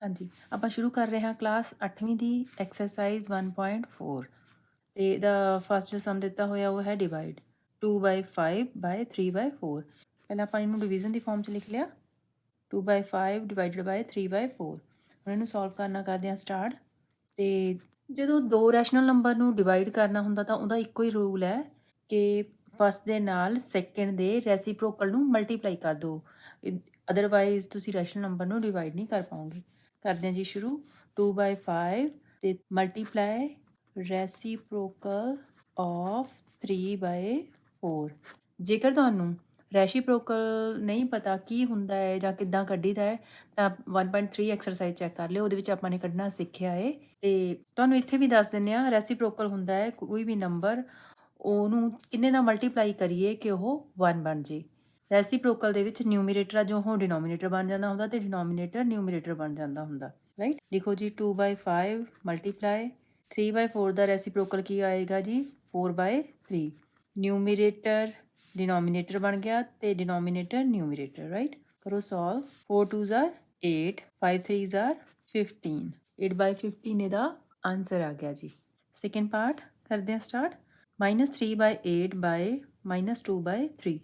हाँ जी, ਆਪਾਂ ਸ਼ੁਰੂ ਕਰ ਰਹੇ ਹਾਂ ਕਲਾਸ 8ਵੀਂ ਦੀ ਐਕਸਰਸਾਈਜ਼ 1.4 ਤੇ ਦਾ ਫਸਟ ਜੋ ਸਮ ਦਿੱਤਾ ਹੋਇਆ ਉਹ ਹੈ ਡਿਵਾਈਡ 2/5/3/4। ਪਹਿਲਾਂ ਆਪਾਂ ਇਹਨੂੰ ਡਿਵੀਜ਼ਨ ਦੀ ਫਾਰਮ 'ਚ ਲਿਖ ਲਿਆ 2/5 ਡਿਵਾਈਡਡ ਬਾਈ 3/4। ਹੁਣ ਇਹਨੂੰ ਸੋਲਵ ਕਰਨਾ ਕਰਦੇ ਹਾਂ ਸਟਾਰਟ। ਤੇ ਜਦੋਂ ਦੋ ਰੈਸ਼ਨਲ ਨੰਬਰ ਨੂੰ ਡਿਵਾਈਡ ਕਰਨਾ ਹੁੰਦਾ ਤਾਂ ਉਹਦਾ ਇੱਕੋ ਹੀ ਰੂਲ ਹੈ ਕਿ ਫਸਟ ਦੇ ਨਾਲ ਸੈਕਿੰਡ ਦੇ ਰੈਸੀਪ੍ਰੋਕਲ ਨੂੰ ਮਲਟੀਪਲਾਈ ਕਰ ਦਿਓ, ਅਦਰਵਾਈਜ਼ ਤੁਸੀਂ ਰੈਸ਼ਨਲ ਨੰਬਰ ਨੂੰ ਡਿਵਾਈਡ ਨਹੀਂ ਕਰ ਪਾਓਗੇ। ਕਰਦੇ ਹਾਂ ਜੀ ਸ਼ੁਰੂ 2/5 ਤੇ ਮਲਟੀਪਲਾਈ ਰੈਸੀਪ੍ਰੋਕਲ ਆਫ 3/4। ਜੇਕਰ ਤੁਹਾਨੂੰ ਰੈਸੀਪ੍ਰੋਕਲ ਨਹੀਂ ਪਤਾ ਕੀ ਹੁੰਦਾ ਹੈ ਜਾਂ ਕਿੱਦਾਂ ਕੱਢੀਦਾ ਹੈ ਤਾਂ 1.3 ਐਕਸਰਸਾਈਜ਼ ਚੈੱਕ ਕਰ ਲਿਓ, ਉਹਦੇ ਵਿੱਚ ਆਪਾਂ ਨੇ ਕੱਢਣਾ ਸਿੱਖਿਆ ਹੈ। ਤੇ ਤੁਹਾਨੂੰ ਇੱਥੇ ਵੀ ਦੱਸ ਦਿੰਦੇ ਹਾਂ ਰੈਸੀਪ੍ਰੋਕਲ ਹੁੰਦਾ ਹੈ ਕੋਈ ਵੀ ਨੰਬਰ ਉਹਨੂੰ ਕਿੰਨੇ ਨਾਲ ਮਲਟੀਪਲਾਈ ਕਰੀਏ ਕਿ ਉਹ 1 ਬਣ ਜੇ। ਰੈਸੀਪ੍ਰੋਕਲ ਦੇ ਵਿੱਚ ਨਿਊਮੀਰੇਟਰ ਆ ਜੋ ਉਹ ਡਿਨੋਮੀਨੇਟਰ ਬਣ ਜਾਂਦਾ ਹੁੰਦਾ ਤੇ ਡਿਨੋਮੀਨੇਟਰ ਨਿਊਮੀਰੇਟਰ ਬਣ ਜਾਂਦਾ ਹੁੰਦਾ, ਰਾਈਟ। ਲਿਖੋ ਜੀ 2/5 ਮਲਟੀਪਲਾਈ 3/4 ਦਾ ਰੈਸੀਪ੍ਰੋਕਲ ਕੀ ਆਏਗਾ ਜੀ 4/3। ਨਿਊਮੀਰੇਟਰ ਡਿਨੋਮੀਨੇਟਰ ਬਣ ਗਿਆ ਤੇ ਡਿਨੋਮੀਨੇਟਰ ਨਿਊਮੀਰੇਟਰ, ਰਾਈਟ। ਕਰੋ solve 4 2s are 8 5 3s are 15 8/15 ਇਹਦਾ ਆਨਸਰ ਆ ਗਿਆ ਜੀ। ਸੈਕਿੰਡ ਪਾਰਟ ਕਰਦੇ ਹਾਂ ਸਟਾਰਟ। -3/8 ਬਾਏ -2/3।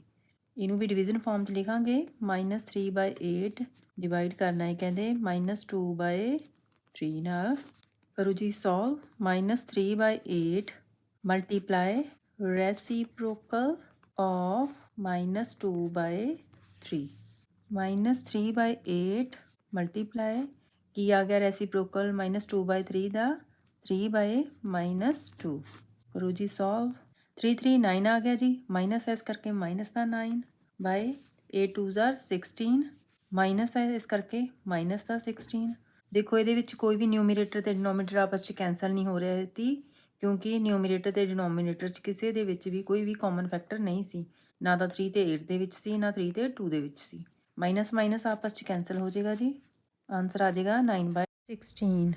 ਇਹਨੂੰ ਵੀ ਡਿਵੀਜ਼ਨ ਫਾਰਮ 'ਚ ਲਿਖਾਂਗੇ -3/8 ਡਿਵਾਈਡ ਕਰਨਾ ਹੈ ਕਹਿੰਦੇ -2/3 ਨਾਲ। ਕਰੋ ਜੀ solve -3/8 multiply reciprocal of -2/3। -3/8 multiply ਕੀ ਆ ਗਿਆ ਰੈਸੀਪ੍ਰੋਕਲ -2/3 ਦਾ 3/-2। ਕਰੋ ਜੀ ਸੋਲਵ 3 3 9 ਆ ਗਿਆ ਜੀ, ਮਾਈਨਸ ਇਸ ਕਰਕੇ ਮਾਈਨਸ ਦਾ 9 ਬਾਏ 8 2s are 16 ਮਾਈਨਸ ਹੈ ਇਸ ਕਰਕੇ ਮਾਈਨਸ ਦਾ 16। ਦੇਖੋ ਇਹਦੇ ਵਿੱਚ ਕੋਈ ਵੀ ਨਿਊਮੀਰੇਟਰ ਤੇ ਡਿਨੋਮੀਨੇਟਰ ਆਪਸ 'ਚ ਕੈਂਸਲ ਨਹੀਂ ਹੋ ਰਿਹਾ ਸੀ ਕਿਉਂਕਿ ਨਿਊਮੀਰੇਟਰ ਤੇ ਡਿਨੋਮੀਨੇਟਰ 'ਚ ਕਿਸੇ ਦੇ ਵਿੱਚ ਵੀ ਕੋਈ ਵੀ ਕਾਮਨ ਫੈਕਟਰ ਨਹੀਂ ਸੀ, ਨਾ ਤਾਂ 3 ਤੇ 8 ਦੇ ਵਿੱਚ ਸੀ ਨਾ 3 ਤੇ 2 ਦੇ ਵਿੱਚ ਸੀ। ਮਾਈਨਸ ਮਾਈਨਸ ਆਪਸ 'ਚ ਕੈਂਸਲ ਹੋ ਜਾਏਗਾ ਜੀ, ਆਨਸਰ ਆ ਜਾਏਗਾ 9/16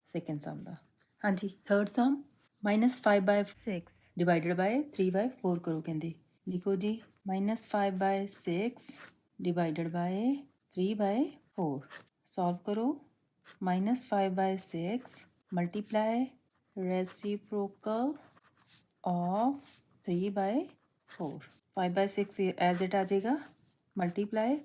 ਸੈਕਿੰਡ ਸਮ ਦਾ। ਹਾਂਜੀ ਥਰਡ ਸਮ -5/6 ਡਿਵਾਈਡਡ ਬਾਏ 3/4 ਕਰੋ ਕਹਿੰਦੇ। ਲਿਖੋ ਜੀ -5/6 ਡਿਵਾਈਡਡ ਬਾਏ 3/4। ਸੋਲਵ ਕਰੋ -5/6 multiply reciprocal of 3/4। 5/6 as it ਆ ਜਾਏਗਾ ਮਲਟੀਪਲਾਈ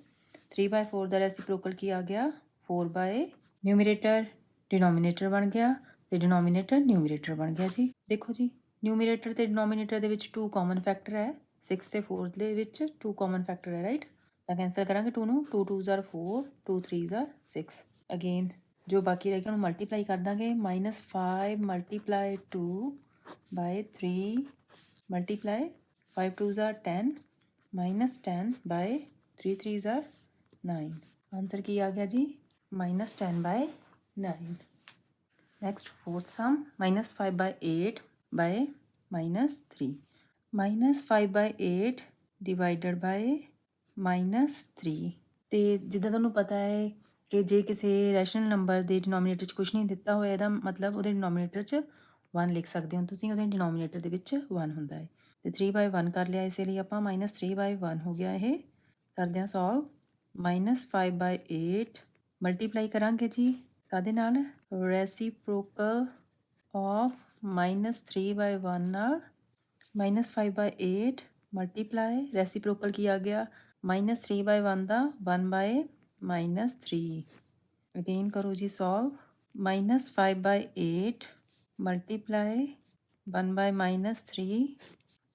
3/4 ਦਾ ਰੈਸੀਪ੍ਰੋਕਲ ਕੀ ਆ ਗਿਆ 4/ ਨਿਊਮੀਰੇਟਰ ਡਿਨੋਮੀਨੇਟਰ ਬਣ ਗਿਆ ਤੇ ਡਿਨੋਮੀਨੇਟਰ ਨਿਊਮੀਰੇਟਰ ਬਣ ਗਿਆ ਜੀ। ਦੇਖੋ ਜੀ ਨਿਊਮੀਰੇਟਰ ਤੇ ਡਿਨੋਮੀਨੇਟਰ ਦੇ ਵਿੱਚ 2 ਕਾਮਨ ਫੈਕਟਰ ਹੈ, 6 ਤੇ 4 ਦੇ ਵਿੱਚ 2 ਕਾਮਨ ਫੈਕਟਰ ਹੈ, ਰਾਈਟ। ਤਾਂ ਕੈਂਸਲ ਕਰਾਂਗੇ 2 ਨੂੰ 2 2s are 4 2 3s are 6। Again ਜੋ ਬਾਕੀ ਰਹਿ ਗਿਆ ਉਹਨੂੰ ਮਲਟੀਪਲਾਈ ਕਰ ਦਾਂਗੇ -5 multiply 2/3 multiply 5 2s are 10 -10 by 3 3s are 9। Answer ਕੀ ਆ ਗਿਆ ਜੀ -10/9। Next fourth sum -5/8 by -3 -5/8 divided by -3। ਤੇ ਜਿੱਦਾਂ ਤੁਹਾਨੂੰ ਪਤਾ ਹੈ ਕਿ ਜੇ ਕਿਸੇ ਰੈਸ਼ਨਲ ਨੰਬਰ ਦੇ ਡਿਨੋਮੀਨੇਟਰ 'ਚ ਕੁਝ ਨਹੀਂ ਦਿੱਤਾ ਹੋਇਆ ਇਹਦਾ ਮਤਲਬ ਉਹਦੇ ਡਿਨੋਮੀਨੇਟਰ 'ਚ 1 ਲਿਖ ਸਕਦੇ ਹੋ ਤੁਸੀਂ, ਉਹਦੇ ਡਿਨੋਮੀਨੇਟਰ ਦੇ ਵਿੱਚ 1 ਹੁੰਦਾ ਹੈ। ਤੇ 3/1 ਕਰ ਲਿਆ ਇਸੇ ਲਈ ਆਪਾਂ -3/1 ਹੋ ਗਿਆ ਇਹ। ਕਰਦੇ ਹਾਂ ਸੋਲਵ -5/8 ਮਲਟੀਪਲਾਈ ਕਰਾਂਗੇ ਜੀ ਕਾਹਦੇ ਨਾਲ ਰੈਸੀਪ੍ਰੋਕਲ ਆਫ -3/1 ਨਾਲ -5/8 ਮਲਟੀਪਲਾਈ ਰੈਸੀਪ੍ਰੋਕਲ ਕੀ ਆ ਗਿਆ -3/1 ਦਾ 1/-3। ਅਗੇਨ ਕਰੋ ਜੀ ਸੋਲਵ -5/8 ਮਲਟੀਪਲਾਈ 1/-3।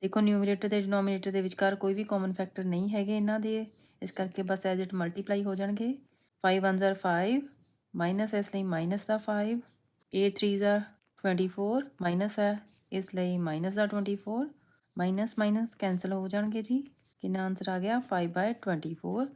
ਦੇਖੋ ਨਿਊਮੀਰੇਟਰ ਤੇ ਡਿਨੋਮੀਨੇਟਰ ਦੇ ਵਿਚਕਾਰ ਕੋਈ ਵੀ ਕਾਮਨ ਫੈਕਟਰ ਨਹੀਂ ਹੈਗੇ ਇਹਨਾਂ ਦੇ, ਇਸ ਕਰਕੇ ਬਸ ਐਜ਼ ਇਟ ਮਲਟੀਪਲਾਈ ਹੋ ਜਾਣਗੇ। 5 1s are 5 ਮਾਈਨਸ ਇਸ ਲਈ minus the 5 8 3s are 24 minus ਹੈ ਇਸ ਲਈ ਮਾਈਨਸ ਦਾ 24 ਮਾਈਨਸ ਮਾਈਨਸ ਕੈਂਸਲ ਹੋ ਜਾਣਗੇ ਜੀ। ਕਿੰਨਾ ਆਨਸਰ ਆ ਗਿਆ 5/24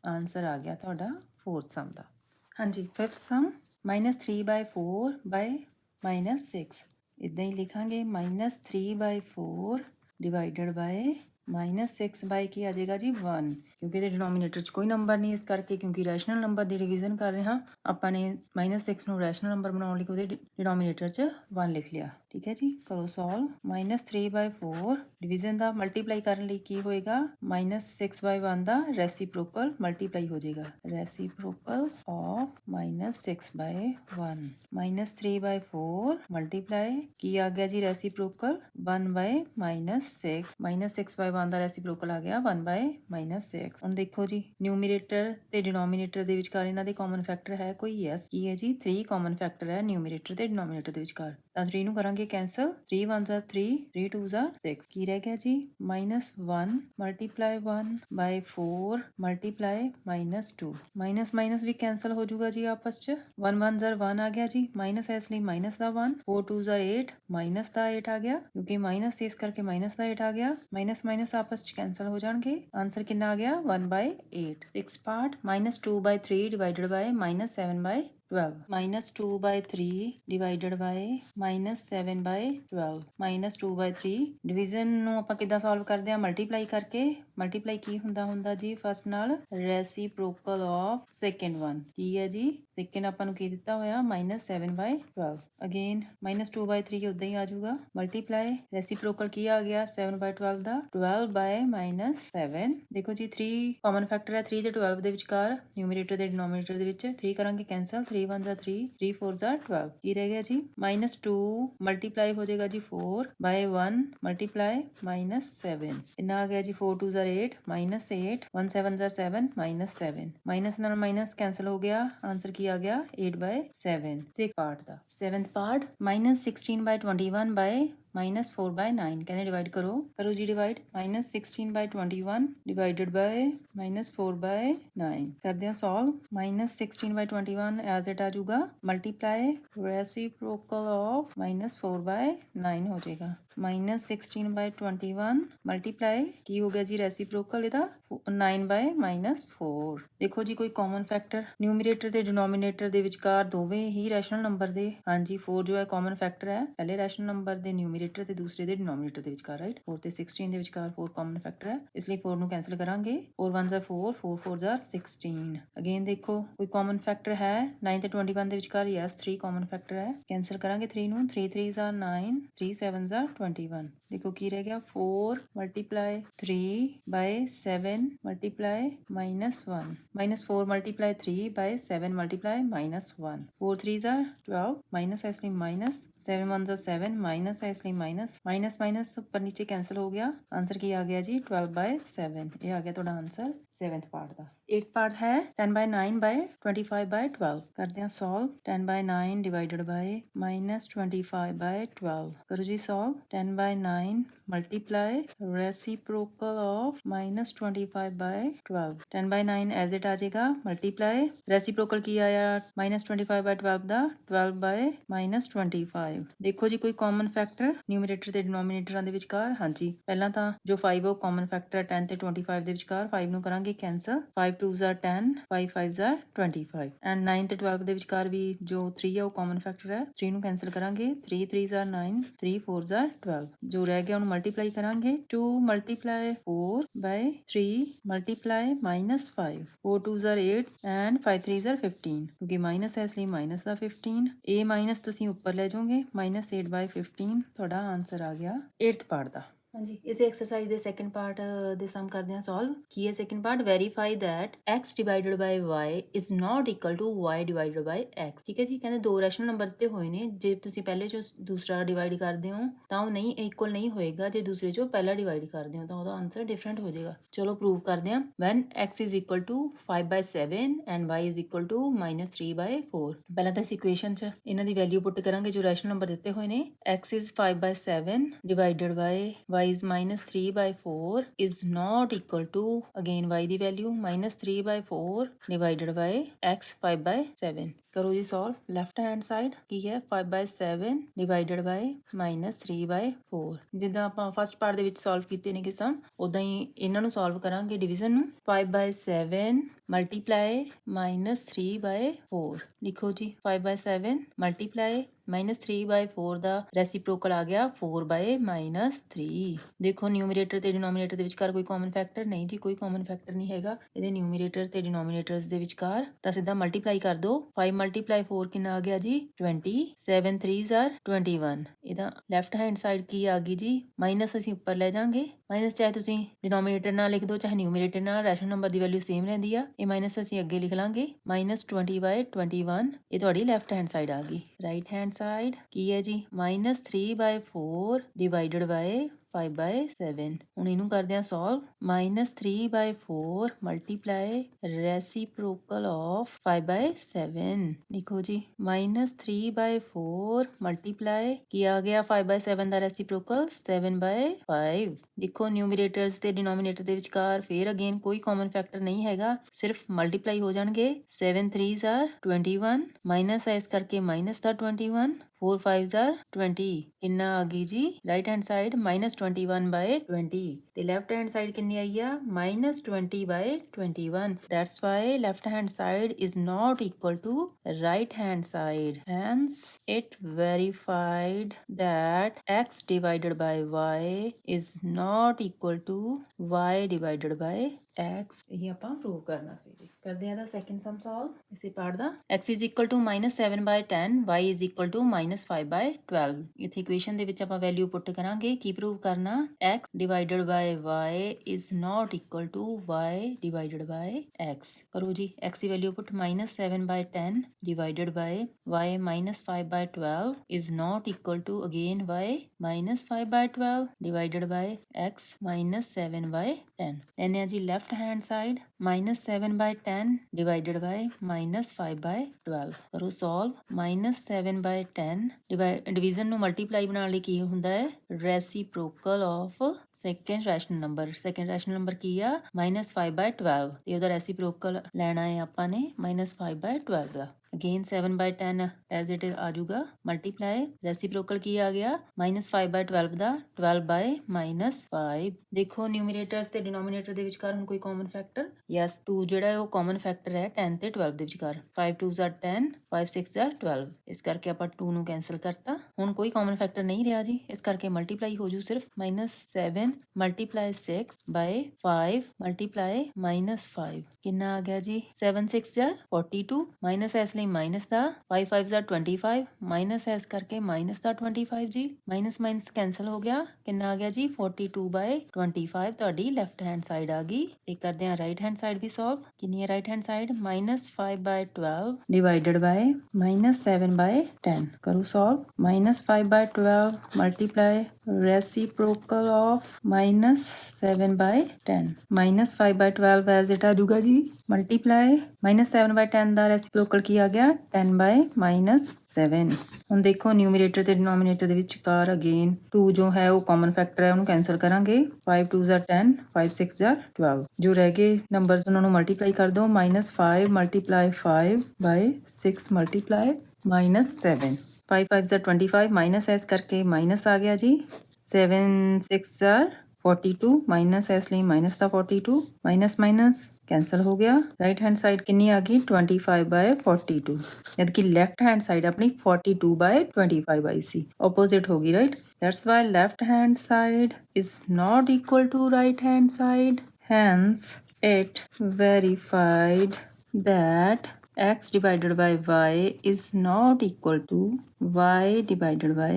ਆਨਸਰ ਆ ਗਿਆ ਤੁਹਾਡਾ ਫੋਰਥ ਸਮ ਦਾ। ਹਾਂਜੀ ਫਿਫਥ ਸਮ -3/4 ਬਾਏ -6। ਇੱਦਾਂ ਹੀ ਲਿਖਾਂਗੇ -3/4 ਡਿਵਾਈਡਡ ਬਾਏ -6 ਬਾਏ ਕੀ ਆ ਜਾਏਗਾ ਜੀ 1। ਕਿਉਂਕਿ ਇਹਦੇ ਡਿਨੋਮੀਨੇਟਰ 'ਚ ਕੋਈ ਨੰਬਰ ਨਹੀਂ, ਇਸ ਕਰਕੇ ਕਿਉਂਕਿ ਰੈਸ਼ਨਲ ਨੰਬਰ ਦੀ ਡਿਵੀਜ਼ਨ ਕਰ ਰਹੇ ਹਾਂ ਆਪਾਂ ਨੇ -6 ਨੂੰ ਰੈਸ਼ਨਲ ਨੰਬਰ ਬਣਾਉਣ ਲਈ ਉਹਦੇ ਡਿਨੋਮੀਨੇਟਰ 'ਚ 1 ਲਿਖ ਲਿਆ। ਠੀਕ ਹੈ ਜੀ, ਕਰੋ ਸੋਲਵ। -3/4 ਡਿਵੀਜ਼ਨ ਦਾ ਮਲਟੀਪਲਾਈ ਕਰਨ ਲਈ ਕੀ ਹੋਏਗਾ, -6/1 ਦਾ ਰੈਸੀਪ੍ਰੋਕਲ ਮਲਟੀਪਲਾਈ ਹੋ ਜਾਏਗਾ। ਰੈਸੀਪ੍ਰੋਕਲ ਆਫ -6/1 -3/4 ਮਲਟੀਪਲਾਈ ਕੀ ਆ ਗਿਆ ਜੀ, ਰੈਸੀਪ੍ਰੋਕਲ 1/-6 -6/1 ਦਾ ਰੈਸੀਪ੍ਰੋਕਲ ਆ ਗਿਆ 1/-6। ਹੁਣ ਦੇਖੋ ਜੀ, ਨਿਊਮੀਰੇਟਰ ਤੇ ਡਿਨੋਮੀਨੇਟਰ ਦੇ ਵਿਚਕਾਰ ਇਹਨਾਂ ਦੇ ਕਾਮਨ ਫੈਕਟਰ ਹੈ ਕੋਈ? ਯੈਸ, ਕੀ ਹੈ ਜੀ, 3 ਕਾਮਨ ਫੈਕਟਰ ਹੈ ਨਿਊਮੀਰੇਟਰ ਤੇ ਡਿਨੋਮੀਨੇਟਰ ਦੇ ਵਿਚਕਾਰ। ਤਾਂ 3 ਨੂੰ ਕਰਾਂਗੇ cancel, 3 1s are 3, 3 2s are 6। ਕੀ ਰਹਿ ਗਿਆ ਜੀ, -1 ਮਲਟੀਪਲਾਈ 1/4 ਮਲਟੀਪਲਾਈ -2। ਮਾਈਨਸ ਵੀ ਕੈਂਸਲ ਹੋ ਜਾਊਗਾ ਜੀ ਆਪਸ ਚ। 1 1s are 1 ਆ ਗਿਆ ਜੀ, ਮਾਈਨਸ ਇਸ ਲਈ ਮਾਈਨਸ ਦਾ 1, 4 2s are 8 ਮਾਈਨਸ ਦਾ 8 ਆ ਗਿਆ, ਕਿਉਂਕਿ ਮਾਈਨਸ ਇਸ ਕਰਕੇ ਮਾਈਨਸ ਦਾ 8 ਆ ਗਿਆ। ਮਾਈਨਸ ਮਾਈਨਸ ਆਪਸ ਚ ਕੈਂਸਲ ਹੋ ਜਾਣਗੇ। ਆਂਸਰ ਕਿੰਨਾ ਆ ਗਿਆ, 1/8। 6 part -2/3 divided by -7/12 -2/3 divided by -7/12 -2/3 division ਨੂੰ ਆਪਾਂ ਕਿੱਦਾਂ ਸੋਲਵ ਕਰਦੇ ਹਾਂ, ਮਲਟੀਪਲਾਈ ਕਰਕੇ। ਮਲਟੀਪਲਾਈ ਕੀ ਹੁੰਦਾ ਜੀ, ਫਸਟ ਨਾਲ ਰੈਸੀਪ੍ਰੋਕਲ ਆਫ ਸੈਕਿੰਡ ਵਨ। ਕੀ ਹੈ ਜੀ, ਸੈਕਿੰਡ ਆਪਾਂ ਨੂੰ ਕੀ ਦਿੱਤਾ ਹੋਇਆ, -7/12। ਅਗੇਨ -2/3 ਉਦਾਂ ਹੀ ਆ ਜਾਊਗਾ, ਮਲਟੀਪਲਾਈ ਰੈਸੀਪ੍ਰੋਕਲ ਕੀ ਆ ਗਿਆ 7/12 ਦਾ, 12/-7। ਦੇਖੋ ਜੀ 3 ਕਾਮਨ ਫੈਕਟਰ ਹੈ 3 ਤੇ 12 ਦੇ ਵਿਚਕਾਰ, ਨਿਊਮੀਰੇਟਰ ਤੇ ਡਿਨੋਮੀਨੇਟਰ ਦੇ ਵਿੱਚ। 3 ਕਰਾਂਗੇ cancel, 3 1s are 3, 3 4s are 12। ਕੀ ਰਹਿ ਗਿਆ ਜੀ, -2 ਮਲਟੀਪਲਾਈ ਹੋ ਜਾਏਗਾ ਜੀ 4/1 ਮਲਟੀਪਲਾਈ -7। ਕਿੰਨਾ ਆ ਗਿਆ ਜੀ, 4 2s are 8 -8, 1 7s are 7 -7। Minus ਨਾਲ ਮਾਈਨਸ ਕੈਂਸਲ ਹੋ ਗਿਆ, ਆਂਸਰ ਕੀ ਆ ਗਿਆ 8/7। 6 ਪਾਰਟ ਦਾ 7th ਪਾਰਟ -16/21 ਬਾਈ -4/9 ਕਹਿੰਦੇ ਡਿਵਾਈਡ ਕਰੋ ਜੀ ਡਿਵਾਈਡ। -16/21 ਡਿਵਾਈਡਡ ਬਾਈ -4/9 ਕਰਦੇ ਹਾਂ ਸੋਲਵ। -16/21 ਐਜ਼ ਇਟ ਆ ਜਾਊਗਾ, ਮਲਟੀਪਲਾਈ ਰੈਸੀਪ੍ਰੋਕਲ ਆਫ -4/9 ਹੋ ਜਾਏਗਾ। -16/21 ਮਲਟੀਪਲਾਈ ਕੀ ਹੋ ਗਿਆ ਜੀ, ਰੈਸੀਪ੍ਰੋਕਲ ਇਹਦਾ 9/-4। ਦੇਖੋ ਜੀ ਕੋਈ ਕਾਮਨ ਫੈਕਟਰ ਨਿਊਮੀਰੇਟਰ ਤੇ ਡਿਨੋਮੀਨੇਟਰ ਦੇ ਵਿਚਕਾਰ ਦੋਵੇਂ ਹੀ ਰੈਸ਼ਨਲ ਨੰਬਰ ਦੇ। ਹਾਂਜੀ 4 ਜੋ ਹੈ ਕਾਮਨ ਫੈਕਟਰ ਹੈ, ਪਹਿਲੇ ਰੈਸ਼ਨਲ ਨੰਬਰ ਦੇ ਨਿਊਮੀਰੇਟਰ ਤੇ ਦੂਸਰੇ ਦੇ ਡਿਨੋਮੀਨੇਟਰ ਦੇ ਵਿਚਕਾਰ। ਰਾਈਟ, 4 ਤੇ 16 ਦੇ ਵਿਚਕਾਰ 4 ਕਾਮਨ ਫੈਕਟਰ ਹੈ, ਇਸ ਲਈ 4 ਨੂੰ ਕੈਂਸਲ ਕਰਾਂਗੇ। 4 1s are 4, 4 4s are 16। Again ਦੇਖੋ ਕੋਈ ਕਾਮਨ ਫੈਕਟਰ ਹੈ 9 ਤੇ 21 ਦੇ ਵਿਚਕਾਰ। ਯੈਸ 3 ਕਾਮਨ ਫੈਕਟਰ ਹੈ, ਕੈਂਸਲ ਕਰਾਂਗੇ 3 ਨੂੰ। 3 3s are 9, 3 7s are 21। ਦੇਖੋ ਕੀ ਰਹਿ ਗਿਆ, 4 multiply 3/7 multiply -1 -4 multiply 3/7 multiply -1। 4 3s are 12 minus ਇਸ ਲਈ ਮਾਈਨਸ, 7 1s are 7 ਮਾਈਨਸ ਇਸ ਲਈ ਮਾਈਨਸ, ਮਾਈਨਸ ਉੱਪਰ ਨੀਚੇ ਕੈਂਸਲ ਹੋ ਗਿਆ। ਆਂਸਰ ਕੀ ਆ ਗਿਆ ਜੀ, 12/7। ਇਹ ਆ ਗਿਆ ਤੁਹਾਡਾ ਆਂਸਰ 7th ਪਾਰਟ ਦਾ। 8th ਪਾਰਟ ਹੈ 10/9/25/12 ਕਰਦੇ ਹਾਂ ਸੋਲਵ। 10/9 ਡਿਵਾਈਡਡ ਬਾਈ -25/12 ਕਰੋ ਜੀ solve. 10/9 multiply reciprocal of -25/12 10/9 as it ਆ ਜਾਏਗਾ, ਮਲਟੀਪਲਾਈ ਰੈਸੀਪ੍ਰੋਕਲ ਕੀ ਆਇਆ -25/12 ਦਾ, 12/-25। ਦੇਖੋ ਜੀ ਕੋਈ ਕਾਮਨ ਫੈਕਟਰ ਨਿਊਮੀਰੇਟਰ ਤੇ ਡਿਨੋਮੀਨੇਟਰਾਂ ਦੇ ਵਿਚਕਾਰ। ਹਾਂਜੀ ਪਹਿਲਾਂ ਤਾਂ ਜੋ 5 ਉਹ ਕਾਮਨ ਫੈਕਟਰ ਹੈ 10 ਤੇ 25 ਦੇ ਵਿਚਕਾਰ। 5 ਨੂੰ ਕਰਾਂਗੇ cancel, 5 2s are 10, 5 5s are 25। And 9 ਤੇ 12 ਦੇ ਵਿਚਕਾਰ ਵੀ ਜੋ 3 ਹੈ ਉਹ ਕਾਮਨ ਫੈਕਟਰ ਹੈ, 3 ਨੂੰ ਕੈਂਸਲ ਕਰਾਂਗੇ, 3 3s are 9, 3 4s are 12। ਜੋ ਰਹਿ ਗਿਆ ਉਹਨੂੰ ਮਲਟੀਪਲਾਈ ਕਰਾਂਗੇ, 2 multiply 4/3 multiply -5, 4 2s are 8 and 5 3s are 15। ਕਿਉਂਕਿ ਮਾਈਨਸ ਹੈ ਇਸ ਲਈ ਮਾਈਨਸ ਦਾ 15, ਇਹ ਮਾਈਨਸ ਤੁਸੀਂ ਉੱਪਰ ਲੈ ਜਾਓਗੇ, -8/15 ਤੁਹਾਡਾ ਆਂਸਰ ਆ ਗਿਆ 8th ਪਾਰਟ ਦਾ। ਹਾਂਜੀ ਇਸੇ ਐਕਸਰਸਾਈਜ਼ ਦੇ ਸੈਕੰਡ ਪਾਰਟ ਦੇ ਸਮ ਕਰਦੇ ਹਾਂ ਸੋਲਵ। ਕੀ ਹੈ second part, verify that x divided by y is not equal to y divided by x। ਠੀਕ ਹੈ ਜੀ, ਕਹਿੰਦੇ ਦੋ ਰੈਸ਼ਨਲ ਨੰਬਰ ਦਿੱਤੇ ਹੋਏ ਨੇ, ਜੇ ਤੁਸੀਂ ਪਹਿਲੇ ਚੋਂ ਦੂਸਰਾ ਡਿਵਾਈਡ ਕਰਦੇ ਹੋ ਤਾਂ ਉਹ ਨਹੀਂ ਇਕੁਅਲ ਨਹੀਂ ਹੋਏਗਾ, ਜੇ ਦੂਸਰੇ ਚੋਂ ਪਹਿਲਾ ਡਿਵਾਈਡ ਕਰਦੇ ਹੋ ਤਾਂ ਉਹਦਾ ਆਂਸਰ ਡਿਫਰੈਂਟ ਹੋ ਜਾਏਗਾ। ਚਲੋ ਪ੍ਰੂਵ ਕਰਦੇ ਹਾਂ। When x is equal to 5/7 and y is equal to -3/4। ਪਹਿਲਾਂ ਤਾਂ ਇਸ ਇਕੁਏਸ਼ਨ 'ਚ ਇਹਨਾਂ ਦੀ ਵੈਲਿਊ ਪੁੱਟ ਕਰਾਂਗੇ ਜੋ ਰੈਸ਼ਨਲ ਨੰਬਰ ਦਿੱਤੇ ਹੋਏ ਨੇ। x ਇਜ਼ 5/7 divided by y is -3/4 is not equal to, again y ਦੀ ਵੈਲਿਊ -3/4 divided by x 5/7। ਕਰੋ ਜੀ ਸੋਲਵ। ਲੈਫਟ ਹੈਂਡ ਸਾਈਡ ਕੀ ਹੈ 5/7 ਡਿਵਾਈਡਡ ਬਾਈ -3/4। ਜਿੱਦਾਂ ਆਪਾਂ ਫਸਟ ਪਾਰਟ ਦੇ ਵਿੱਚ ਸੋਲਵ ਕੀਤੇ ਨੇ ਸਮ, ਉਦਾਂ ਹੀ ਇਹਨਾਂ ਨੂੰ ਸੋਲਵ ਕਰਾਂਗੇ ਡਿਵੀਜ਼ਨ ਨੂੰ। 5/7 ਮਲਟੀਪਲਾਈ -3/4 ਲਿਖੋ ਜੀ। 5/7 ਮਲਟੀਪਲਾਈ -3/4 ਦਾ ਰੈਸੀਪ੍ਰੋਕਲ ਆ ਗਿਆ 4/-3। ਦੇਖੋ ਨਿਊਮਰੇਟਰ ਤੇ ਡਿਨੋਮੀਨੇਟਰ ਦੇ ਵਿਚਕਾਰ ਕੋਈ ਕਾਮਨ ਫੈਕਟਰ ਨਹੀਂ ਜੀ, ਕੋਈ ਕਾਮਨ ਫੈਕਟਰ ਨਹੀਂ ਹੈਗਾ ਇਹਦੇ ਨਿਊਮਰੇਟਰ ਤੇ ਡਿਨੋਮੀਨੇਟਰਸ ਦੇ ਵਿਚਕਾਰ, ਤਾਂ ਸਿੱਧਾ ਮਲਟੀਪਲਾਈ ਕਰ ਦੋ। 5 ਮਲਟੀਪਲਾਈ 4 ਕਿੰਨਾ ਆ ਗਿਆ ਜੀ 20, 7 3s are 21। ਇਹਦਾ ਲੈਫਟ ਹੈਂਡ ਸਾਈਡ ਕੀ ਆ ਗਈ ਜੀ, ਮਾਈਨਸ ਅਸੀਂ ਉੱਪਰ ਲੈ ਜਾਾਂਗੇ, ਮਾਈਨਸ ਚਾਹੇ ਤੁਸੀਂ ਡਿਨੋਮੀਨੇਟਰ ਨਾਲ ਲਿਖ ਦਿਓ ਚਾਹੇ ਨਿਊਮਰੇਟਰ ਨਾਲ, ਰੈਸ਼ਨਲ ਨੰਬਰ ਦੀ ਵੈਲਿਊ ਸੇਮ ਰਹਿੰਦੀ ਆ, ਇਹ ਮਾਈਨਸ ਅਸੀਂ ਅੱਗੇ ਲਿਖ ਲਾਂਗੇ -20/21, ਇਹ ਤੁਹਾਡੀ ਲੈਫਟ ਹੈਂਡ ਸਾਈਡ ਆ ਗਈ। ਰਾਈਟ ਹੈਂਡ ਸਾਈਡ ਕੀ ਹੈ ਜੀ -3/4 ਡਿਵਾਈਡਡ ਬਾਏ 5/7। ਹੁਣ ਇਹਨੂੰ ਕਰਦੇ ਆ ਸੋਲਵ, -3/4 ਮਲਟੀਪਲਾਈ ਰੈਸੀਪ੍ਰੋਕਲ ਆਫ 5/7। ਲਿਖੋ ਜੀ -3/4 ਮਲਟੀਪਲਾਈ ਕੀ ਆ ਗਿਆ 5/7 ਦਾ ਰੈਸੀਪ੍ਰੋਕਲ 7/5। ਦੇਖੋ ਨਿਊਮਰੇਟਰਸ ਤੇ ਡਿਨੋਮੀਨੇਟਰ ਦੇ ਵਿਚਕਾਰ ਫੇਰ ਅਗੇਨ ਕੋਈ ਕਾਮਨ ਫੈਕਟਰ ਨਹੀਂ ਹੈਗਾ, ਸਿਰਫ ਮਲਟੀਪਲਾਈ ਹੋ ਜਾਣਗੇ। 7 3s are 21 ਮਾਈਨਸ ਇਸ ਕਰਕੇ ਮਾਈਨਸ ਦਾ 21, 4 5s are 20 ਕਿੰਨਾ ਆ ਗਈ ਜੀ ਰਾਈਟ ਹੈਂਡ ਸਾਈਡ -21/20 ਤੇ ਲੈਫਟ ਹੈਂਡ ਸਾਈਡ ਕਿੰਨੀ ਆਈ ਆ -20/21। That's why left hand side is not equal to right hand side, hence it verified that x divided by y is not equal to y divided by x। ਇਹ ਆਪਾਂ prove ਕਰਨਾ ਸੀ ਜੀ। ਕਰਦੇ ਆ ਦਾ second ਸਮ solve ਇਸੇ part the. x is equal to -7/10, y is equal to -5/12। ਇੱਥੇ equation ਦੇ ਵਿੱਚ ਆਪਾਂ ਵੈਲਿਊ ਪੁੱਟ ਕਰਾਂਗੇ, ਕੀ ਪ੍ਰੂਵ ਕਰਨਾ x divided by y is not equal to y divided by x। ਕਰੋ ਜੀ x ਦੀ value put -7/10 divided by y -5/12 is not equal to again y -5/12 divided by x -7/10। ਲੈਣੇ ਆ ਜੀ left hand side -7/10 divided by -5/12। ਕਰੋ solve -7/10 division ਨੂੰ multiply ਬਣਾਉਣ ਲਈ ਕੀ ਹੁੰਦਾ ਹੈ reciprocal of second rational number. Second rational number ਕੀ ਆ -5/12 ਤੇ ਉਹਦਾ ਰੈਸੀਪ੍ਰੋਕਲ ਲੈਣਾ ਹੈ ਆਪਾਂ ਨੇ -5/12 ਦਾ। ਅਗੇਨ 7/10 ਐਜ਼ ਇਟ ਇਜ਼ ਆ ਜਾਊਗਾ ਮਲਟੀਪਲਾਈ, ਰੈਸੀਪ੍ਰੋਕਲ ਕੀ ਆ ਗਿਆ -5/12 ਦਾ 12/-5। ਦੇਖੋ ਨਿਊਮਰੇਟਰਸ ਤੇ ਡਿਨੋਮੀਨੇਟਰ ਦੇ ਵਿਚਕਾਰ ਹੁਣ ਕੋਈ ਕਾਮਨ ਫੈਕਟਰ, ਯੈਸ 2 ਜਿਹੜਾ ਹੈ ਉਹ ਕਾਮਨ ਫੈਕਟਰ ਹੈ 10 ਤੇ 12 ਦੇ ਵਿਚਕਾਰ। 5 2s are 10, 5 6s are 12, ਇਸ ਕਰਕੇ ਆਪਾਂ 2 ਨੂੰ ਕੈਂਸਲ ਕਰਤਾ। ਹੁਣ ਕੋਈ ਕਾਮਨ ਫੈਕਟਰ ਨਹੀਂ ਰਿਹਾ ਜੀ, ਇਸ ਕਰਕੇ ਮਲਟੀਪਲਾਈ ਹੋ ਜੂ ਸਿਰਫ -7 × 6/5 ਮਲਟੀਪਲਾਈ -5 ਕਿੰਨਾ ਆ ਗਿਆ ਜੀ 7 6 are 42 ਮਾਈਨਸ ਇਸ ਲਈ minus the 5 5s are 25 minus ਇਸ ਕਰਕੇ ਮਾਈਨਸ ਦਾ 25 ਜੀ, ਮਾਈਨਸ ਮਾਈਨਸ ਕੈਂਸਲ ਹੋ ਗਿਆ, ਕਿੰਨਾ ਆ ਗਿਆ ਜੀ 42/25 ਤੁਹਾਡੀ ਲੈਫਟ ਹੈਂਡ ਸਾਈਡ ਆ ਗਈ। ਤੇ ਕਰਦੇ ਆ ਰਾਈਟ ਹੈਂਡ ਸਾਈਡ ਵੀ ਸੋਲਵ, ਕਿੰਨੀ ਹੈ right hand side -5/12 divided by -7/10। ਕਰੋ solve -5/12 multiply reciprocal of -7/10 -5/12 as it ਆ ਜੂਗਾ ਜੀ ਮਲਟੀਪਲਾਈ -7/10 ਦਾ ਰੈਸੀਪ੍ਰੋਕਲ ਕੀ ਆ ਗਿਆ 10/-7। ਹੁਣ ਦੇਖੋ ਨਿਊਮਰੇਟਰ ਤੇ ਡਿਨੋਮੀਨੇਟਰ ਦੇ ਵਿਚਕਾਰ ਅਗੇਨ 2 ਜੋ ਹੈ ਉਹ ਕਾਮਨ ਫੈਕਟਰ ਹੈ, ਉਹਨੂੰ ਕੈਂਸਲ ਕਰਾਂਗੇ। 5 2s are 10, 5 6s are 12। ਜੋ ਰਹਿ ਗਏ ਨੰਬਰਸ ਉਹਨਾਂ ਨੂੰ ਮਲਟੀਪਲਾਈ ਕਰ ਦਿਓ -5 multiply 5/6 multiply -7। 5 5s are 25 minus ਇਸ ਕਰਕੇ ਮਾਈਨਸ ਆ ਗਿਆ ਜੀ। 7 6s are 42 ਮਾਈਨਸ ਇਸ ਲਈ ਮਾਈਨਸ ਦਾ 42 ਮਾਈਨਸ ਮਾਈਨਸ ਕੈਂਸਲ ਹੋ ਗਿਆ। ਰਾਈਟ ਹੈਂਡ ਸਾਈਡ ਕਿੰਨੀ ਆ ਗਈ 25/42, ਜਦ ਕਿ ਲੈਫਟ ਹੈਂਡ ਸਾਈਡ ਆਪਣੀ 42/25 ਆਈ ਸੀ, ਆਪੋਜ਼ਿਟ ਹੋ ਗਈ right. That's why left hand side is not equal to right hand side. Hence, it verified that x divided by y is not equal to y divided by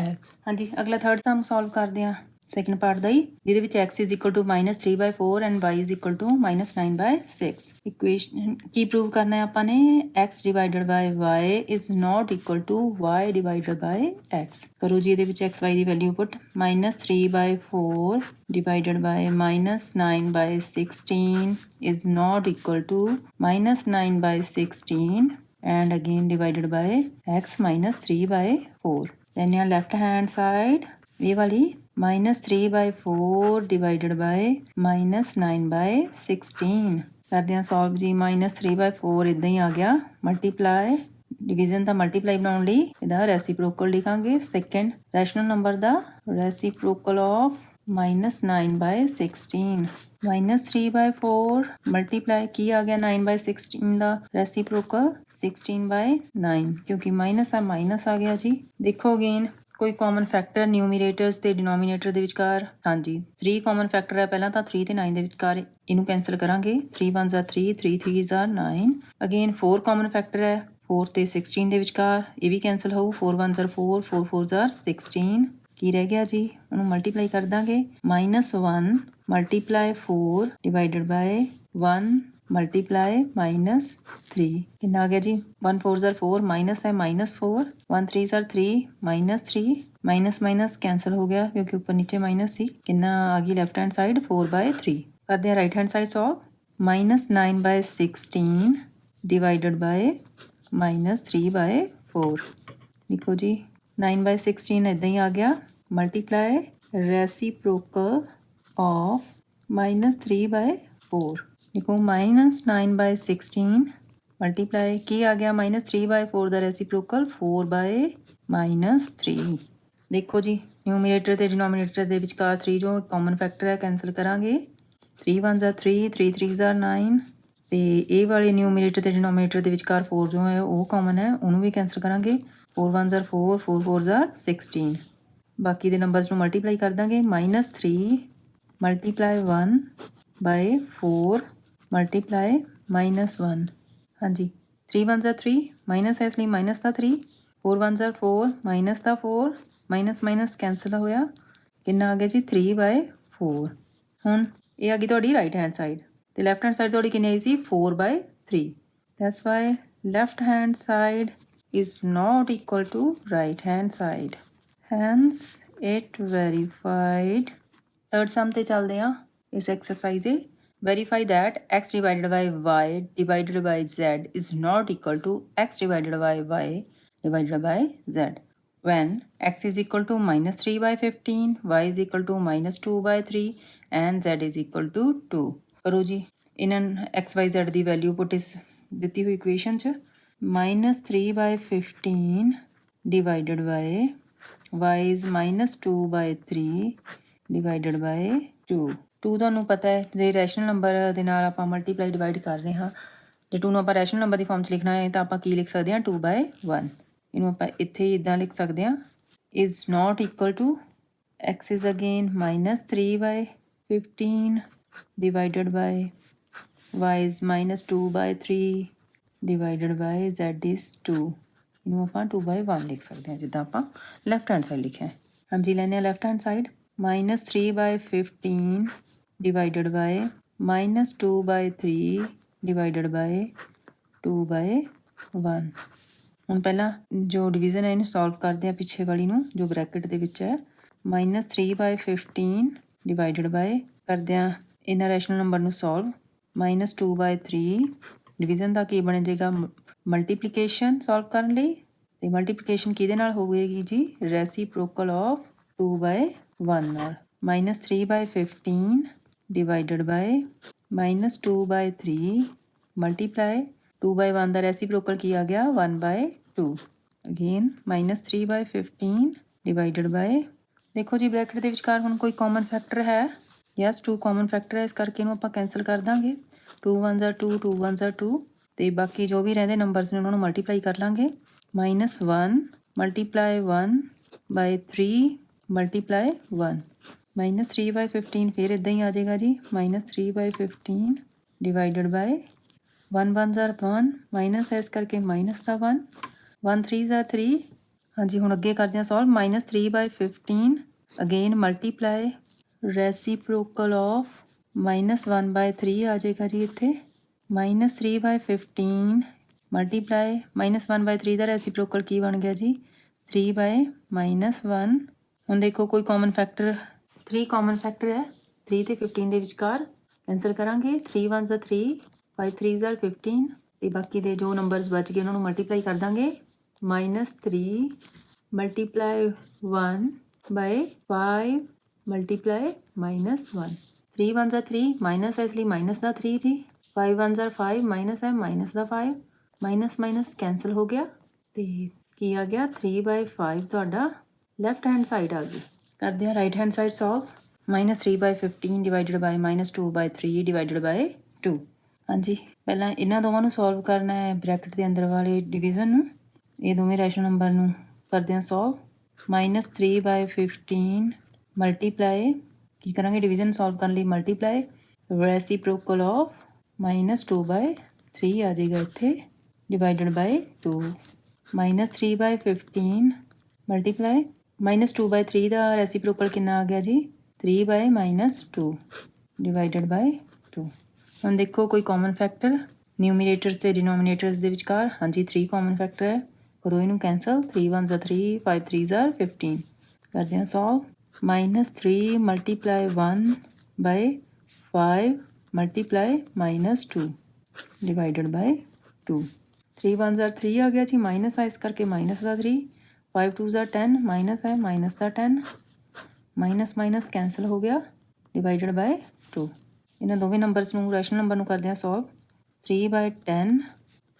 x। ਹਾਂਜੀ ਅਗਲਾ third ਸਮ solve ਕਰਦੇ ਹਾਂ second part ਦਾ ਹੀ, ਜਿਹਦੇ ਵਿੱਚ x is equal to -3/4 and y is equal to -9/6। Equation Ki prove ਕਰਨਾ ਹੈ ਆਪਾਂ ਨੇ x divided by y is not equal to y divided by x। ਕਰੋ ਜੀ ਇਹਦੇ ਵਿੱਚ x y ਦੀ value put -3/4 divided by -9/16 is not equal to -9/16 and again divided by x -3/4। then your left hand side ਇਹ ਵਾਲੀ -3/4 divided by -9/16 ਕਰਦੇ ਹਾਂ solve ਜੀ। -3/4 ਇਦਾਂ ਹੀ ਆ ਗਿਆ, ਮਲਟੀਪਲਾਈ ਡਿਵੀਜ਼ਨ ਦਾ ਮਲਟੀਪਲਾਈ ਬਣਾਉਣ ਲਈ ਇਹਦਾ ਰੈਸੀਪ੍ਰੋਕਲ ਲਿਖਾਂਗੇ। ਸੈਕਿੰਡ ਰੈਸ਼ਨਲ ਨੰਬਰ ਦਾ ਰੈਸੀਪ੍ਰੋਕਲ ਆਫ -9/16 -3/4 ਮਲਟੀਪਲਾਈ ਕੀ ਆ ਗਿਆ 9/16 ਦਾ ਰੈਸੀਪ੍ਰੋਕਲ 16/9 ਕਿਉਂਕਿ ਮਾਈਨਸ ਆ ਮਾਈਨਸ ਆ ਗਿਆ ਜੀ। ਦੇਖੋ ਅਗੇਨ ਕੋਈ ਕਾਮਨ ਫੈਕਟਰ ਨਿਊਮੀਰੇਟਰਸ ਤੇ ਡਿਨੋਮੀਨੇਟਰ ਦੇ ਵਿਚਕਾਰ? ਹਾਂਜੀ 3 ਕਾਮਨ ਫੈਕਟਰ ਹੈ ਪਹਿਲਾਂ ਤਾਂ 3 ਤੇ 9 ਦੇ ਵਿਚਕਾਰ ਇਹਨੂੰ ਕੈਂਸਲ ਕਰਾਂਗੇ 3 1s are 3 3 3s are 9 again 4 common factor ਹੈ 4 ਤੇ 16 ਦੇ ਵਿਚਕਾਰ ਇਹ ਵੀ ਕੈਂਸਲ ਹੋਊ 4 1s are 4 4 4s are 16 ਕੀ ਰਹਿ ਗਿਆ ਜੀ ਉਹਨੂੰ ਮਲਟੀਪਲਾਈ ਕਰ ਦਾਂਗੇ -1 ਮਲਟੀਪਲਾਈ 4 ਡਿਵਾਈਡਡ ਬਾਏ 1 ਮਲਟੀਪਲਾਈ -3 ਕਿੰਨਾ ਆ ਗਿਆ ਜੀ 1 4s are 4 ਮਾਈਨਸ ਹੈ -4 1 3s are 3 -3 minus minus cancel ਹੋ ਗਿਆ ਕਿਉਂਕਿ ਉੱਪਰ ਨੀਚੇ ਮਾਈਨਸ ਸੀ ਕਿੰਨਾ ਆ ਗਈ ਲੈਫਟ ਹੈਂਡ ਸਾਈਡ 4/3 ਕਰਦੇ ਹਾਂ right hand side solve -9/16 divided by -3/4 ਲਿਖੋ ਜੀ 9/16 ਇੱਦਾਂ ਹੀ ਆ ਗਿਆ ਮਲਟੀਪਲਾਈ ਰੈਸੀਪ੍ਰੋਕਲ ਆਫ -3/4 ਲਿਖੋ -9/16 ਮਲਟੀਪਲਾਈ ਕੀ ਆ ਗਿਆ -3/4 ਦਾ ਰੈਸੀਪ੍ਰੋਕਲ 4/3 ਦੇਖੋ ਜੀ ਨਿਊਮੀਰੇਟਰ ਤੇ ਡਿਨੋਮੀਨੇਟਰ ਦੇ ਵਿਚਕਾਰ 3 ਜੋ ਕਾਮਨ ਫੈਕਟਰ ਹੈ ਕੈਂਸਲ ਕਰਾਂਗੇ 3 1s are 3 3 3s are 9 ਤੇ ਇਹ ਵਾਲੇ ਨਿਊਮੀਰੇਟਰ ਤੇ ਡਿਨੋਮੀਨੇਟਰ ਦੇ ਵਿਚਕਾਰ 4 ਜੋ ਹੈ ਉਹ ਕਾਮਨ ਹੈ ਉਹਨੂੰ ਵੀ ਕੈਂਸਲ ਕਰਾਂਗੇ 4 1s are 4 4 4s are 16 ਬਾਕੀ ਦੇ ਨੰਬਰਸ ਨੂੰ ਮਲਟੀਪਲਾਈ ਕਰ ਦਾਂਗੇ -3 ਮਲਟੀਪਲਾਈ 1/4 ਮਲਟੀਪਲਾਈ -1 ਹਾਂਜੀ 3 1s are 3 ਮਾਈਨਸ ਹੈ ਇਸ ਲਈ minus the 3 4 1s are 4 minus the 4 minus minus cancel ਹੋਇਆ ਕਿੰਨਾ ਆ ਗਿਆ ਜੀ 3/4 ਹੁਣ ਇਹ ਆ ਗਈ ਤੁਹਾਡੀ ਰਾਈਟ ਹੈਂਡ ਸਾਈਡ ਤੇ ਲੈਫਟ ਹੈਂਡ ਸਾਈਡ ਤੁਹਾਡੀ ਕਿੰਨੀ ਆਈ ਸੀ 4/3 that's why left hand side is not equal to right hand side hence it verified third sum ਤੇ ਚੱਲਦੇ ਆ ਇਸ ਐਕਸਰਸਾਈਜ਼ ਦੇ verify that x divided by y divided by z is not equal to x divided by y divided by z when x is equal to -3/15 y is equal to -2/3 and z is equal to 2 ਕਰੋ ਜੀ ਇਹਨਾਂ x y z ਦੀ value ਪੁੱਟ ਇਸ ਦਿੱਤੀ ਹੋਈ equation 'ਚ -3/15 divided by y is -2/3 divided by 2 2 ਤੁਹਾਨੂੰ ਪਤਾ ਹੈ ਜੇ ਰੈਸ਼ਨਲ ਨੰਬਰ ਦੇ ਨਾਲ ਆਪਾਂ ਮਲਟੀਪਲਾਈ ਡਿਵਾਈਡ ਕਰ ਰਹੇ ਹਾਂ ਜੇ 2 ਨੂੰ ਆਪਾਂ ਰੈਸ਼ਨਲ ਨੰਬਰ ਦੀ ਫਾਰਮ 'ਚ ਲਿਖਣਾ ਹੈ ਤਾਂ ਆਪਾਂ ਕੀ ਲਿਖ ਸਕਦੇ ਹਾਂ 2/1 ਇਹਨੂੰ ਆਪਾਂ ਇੱਥੇ ਇੱਦਾਂ ਲਿਖ ਸਕਦੇ ਹਾਂ is not equal to x is again -3/15 divided by y is -2/3 divided by z is 2 ਇਹਨੂੰ ਆਪਾਂ 2/1 ਲਿਖ ਸਕਦੇ ਹਾਂ ਜਿੱਦਾਂ ਆਪਾਂ ਲੈਫਟ ਹੈਂਡ ਸਾਈਡ ਲਿਖਿਆ ਹਾਂਜੀ ਲੈਂਦੇ ਹਾਂ left hand side -3/15 divided by -2/3 divided by 2/1 ਹੁਣ ਪਹਿਲਾਂ ਜੋ ਡਿਵੀਜ਼ਨ ਹੈ ਇਹਨੂੰ ਸੋਲਵ ਕਰਦੇ ਆ ਪਿੱਛੇ ਵਾਲੀ ਨੂੰ ਜੋ ਬ੍ਰੈਕਟ ਦੇ ਵਿੱਚ ਹੈ -3/15 ਡਿਵਾਈਡਡ ਬਾਏ ਕਰਦੇ ਆ ਇਹਨਾਂ ਰੈਸ਼ਨਲ ਨੰਬਰ ਨੂੰ ਸੋਲਵ -2/3 ਡਿਵੀਜ਼ਨ ਦਾ ਕੀ ਬਣ ਜਾਏਗਾ ਮਲਟੀਪਲੀਕੇਸ਼ਨ ਸੋਲਵ ਕਰਨ ਲਈ ਤੇ ਮਲਟੀਪਲੀਕੇਸ਼ਨ ਕਿਹਦੇ ਨਾਲ ਹੋਵੇਗੀ ਜੀ ਰੈਸੀਪ੍ਰੋਕਲ ਆਫ 2/1 ਨਾਲ -3/15 ਡਿਵਾਈਡਡ ਬਾਏ -2/3 ਮਲਟੀਪਲਾਈ 2/1 ਦਾ ਰੈਸੀਪ੍ਰੋਕਲ ਕੀ ਆ ਗਿਆ 1/2 ਅਗੇਨ -3/15 ਡਿਵਾਈਡਡ ਬਾਏ ਦੇਖੋ ਜੀ ਬ੍ਰੈਕਟ ਦੇ ਵਿਚਕਾਰ ਹੁਣ ਕੋਈ ਕਾਮਨ ਫੈਕਟਰ ਹੈ ਯੈਸ 2 ਕਾਮਨ ਫੈਕਟਰ ਹੈ ਇਸ ਕਰਕੇ ਇਹਨੂੰ ਆਪਾਂ ਕੈਂਸਲ ਕਰ ਦਾਂਗੇ 2 1s are 2 2 1s are 2 ਤੇ ਬਾਕੀ ਜੋ ਵੀ ਰਹਿੰਦੇ ਨੰਬਰਸ ਨੇ ਉਹਨਾਂ ਨੂੰ ਮਲਟੀਪਲਾਈ ਕਰ ਲਾਂਗੇ -1 ਮਲਟੀਪਲਾਈ 1/3 ਮਲਟੀਪਲਾਈ 1 -3/15 ਫਿਰ ਇੱਦਾਂ ਹੀ ਆ ਜਾਏਗਾ ਜੀ -3/15 divided bye 1 1s are 1 minus ਹੈ ਇਸ ਕਰਕੇ ਮਾਈਨਸ ਦਾ 1 1 3s are 3 ਹਾਂਜੀ ਹੁਣ ਅੱਗੇ ਕਰਦੇ ਹਾਂ solve -3/15 again multiply reciprocal of -1/3 ਆ ਜਾਏਗਾ ਜੀ ਇੱਥੇ -3/15 ਮਲਟੀਪਲਾਈ -1/3 ਦਾ ਰੈਸੀਪ੍ਰੋਕਲ ਕੀ ਬਣ ਗਿਆ ਜੀ 3/-1 ਹੁਣ ਦੇਖੋ ਕੋਈ ਕਾਮਨ ਫੈਕਟਰ 3 ਕਾਮਨ ਫੈਕਟਰ ਹੈ 3 ਤੇ 15 ਦੇ ਵਿਚਕਾਰ ਕੈਂਸਲ ਕਰਾਂਗੇ 3 1s are 3 5 3s are 15 ਤੇ ਬਾਕੀ ਦੇ ਜੋ ਨੰਬਰਸ ਬਚ ਗਏ ਉਹਨਾਂ ਨੂੰ ਮਲਟੀਪਲਾਈ ਕਰ ਦਾਂਗੇ -3 multiply 1/5 multiply -1 3 1s are 3 minus ਹੈ ਇਸ ਲਈ ਮਾਈਨਸ ਦਾ 3 ਜੀ 5 1s are 5 ਮਾਈਨਸ ਹੈ ਮਾਈਨਸ ਦਾ 5 ਮਾਈਨਸ ਮਾਈਨਸ ਕੈਂਸਲ ਹੋ ਗਿਆ ਤੇ ਕੀ ਆ ਗਿਆ 3/5 ਤੁਹਾਡਾ ਲੈਫਟ ਹੈਂਡ ਸਾਈਡ ਆ ਗਈ ਕਰਦੇ ਹਾਂ right hand side solve -3/15 divided by -2/3 divided by 2 ਹਾਂਜੀ ਪਹਿਲਾਂ ਇਹਨਾਂ ਦੋਵਾਂ ਨੂੰ ਸੋਲਵ ਕਰਨਾ ਹੈ ਬ੍ਰੈਕਟ ਦੇ ਅੰਦਰ ਵਾਲੇ ਡਿਵੀਜ਼ਨ ਨੂੰ ਇਹ ਦੋਵੇਂ ਰੈਸ਼ਨਲ ਨੰਬਰ ਨੂੰ ਕਰਦੇ ਹਾਂ ਸੋਲਵ -3/15 ਮਲਟੀਪਲਾਈ ਕੀ ਕਰਾਂਗੇ ਡਿਵੀਜ਼ਨ ਸੋਲਵ ਕਰਨ ਲਈ ਮਲਟੀਪਲਾਈ ਰੈਸੀਪ੍ਰੋਕਲ ਆਫ -2/3 ਆ ਜਾਏਗਾ ਇੱਥੇ ਡਿਵਾਈਡਡ ਬਾਈ 2 -3/15 ਮਲਟੀਪਲਾਈ -2/3 ਦਾ ਰੈਸੀਪ੍ਰੋਕਲ ਕਿੰਨਾ ਆ ਗਿਆ ਜੀ 3/-2 ਡਿਵਾਈਡਡ ਬਾਈ 2 ਹੁਣ ਦੇਖੋ ਕੋਈ ਕਾਮਨ ਫੈਕਟਰ ਨਿਊਮੀਰੇਟਰਸ ਤੇ ਡਿਨੋਮੀਨੇਟਰਸ ਦੇ ਵਿਚਕਾਰ ਹਾਂਜੀ 3 ਕਾਮਨ ਫੈਕਟਰ ਹੈ ਕਰੋ ਇਹਨੂੰ cancel 3 1s are 3 5 3s are 15 ਕਰਦੇ ਹਾਂ solve -3 multiply 1 by 5 multiply -2 divided by 2 3 1s are 3 ਆ ਗਿਆ ਜੀ ਮਾਈਨਸ ਆ ਇਸ ਕਰਕੇ minus the 3 5 2s are 10 minus ਹੈ ਮਾਈਨਸ ਦਾ 10 ਮਾਈਨਸ ਮਾਈਨਸ ਕੈਂਸਲ ਹੋ ਗਿਆ ਡਿਵਾਈਡਡ ਬਾਈ 2 ਇਹਨਾਂ ਦੋਵੇਂ ਨੰਬਰਸ ਨੂੰ ਰੈਸ਼ਨਲ ਨੰਬਰ ਨੂੰ ਕਰਦੇ ਹਾਂ ਸੋਲਵ 3/10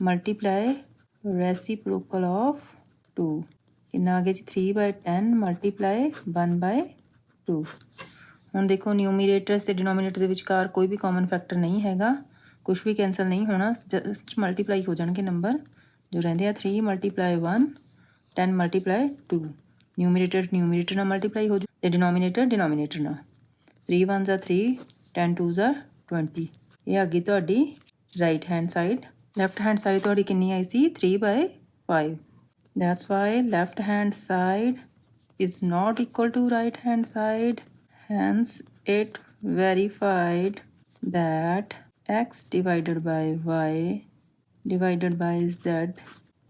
ਮਲਟੀਪਲਾਈ ਰੈਸੀਪ੍ਰੋਕਲ ਆਫ 2 ਕਿੰਨਾ ਆ ਗਿਆ ਜੀ 3/10 ਮਲਟੀਪਲਾਈ 1/2 ਹੁਣ ਦੇਖੋ ਨਿਊਮੀਰੇਟਰਸ ਤੇ ਡਿਨੋਮੀਨੇਟਰ ਦੇ ਵਿਚਕਾਰ ਕੋਈ ਵੀ ਕਾਮਨ ਫੈਕਟਰ ਨਹੀਂ ਹੈਗਾ ਕੁਝ ਵੀ ਕੈਂਸਲ ਨਹੀਂ ਹੋਣਾ ਜਸਟ ਮਲਟੀਪਲਾਈ ਹੋ ਜਾਣਗੇ ਨੰਬਰ ਜੋ ਰਹਿੰਦੇ ਆ 3 ਮਲਟੀਪਲਾਈ 1 10 ਮਲਟੀਪਲਾਈ 2 ਨਿਊਮੀਰੇਟਰ ਨਾਲ ਮਲਟੀਪਲਾਈ ਹੋ ਜੂ ਤੇ ਡਿਨੋਮੀਨੇਟਰ ਨਾਲ 3 1s are 3 10 2s are 20 ਇਹ ਆ ਗਈ ਤੁਹਾਡੀ right hand side left hand side ਤੁਹਾਡੀ ਕਿੰਨੀ ਆਈ ਸੀ 3/5 that's why left hand side is not equal to right hand side hence it verified that x divided by y divided by z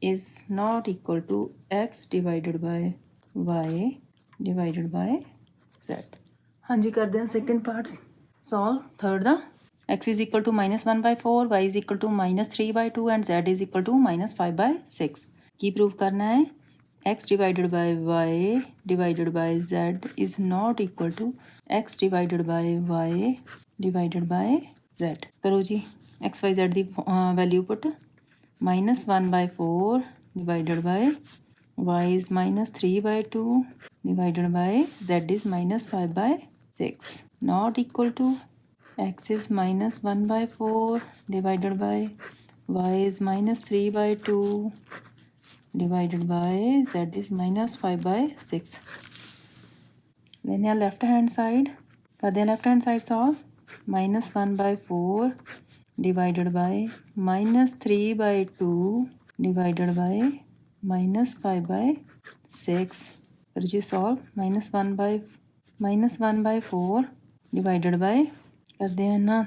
is not equal to x divided by y divided by z ਹਾਂਜੀ ਕਰਦੇ ਹਾਂ second part solve third the x is equal to -1/4 y is equal to -3/2 and z is equal to -5/6 Ki prove ਕਰਨਾ ਹੈ x divided by y divided by z is not equal to x divided by y divided by z ਕਰੋ ਜੀ x y z the value put -1/4 divided by y is -3/2 divided by z is -5/6 not equal to x is -1/4 divided by y is -3/2 divided by z is -5/6 ਲੈਣੇ ਆ left hand side ਕਰਦੇ ਆ left hand side solve -1/4 divided by -3/2 divided by -5/6 ਫਿਰ ਜੀ solve -1/4 divided by ਕਰਦੇ ਹਾਂ ਨਾ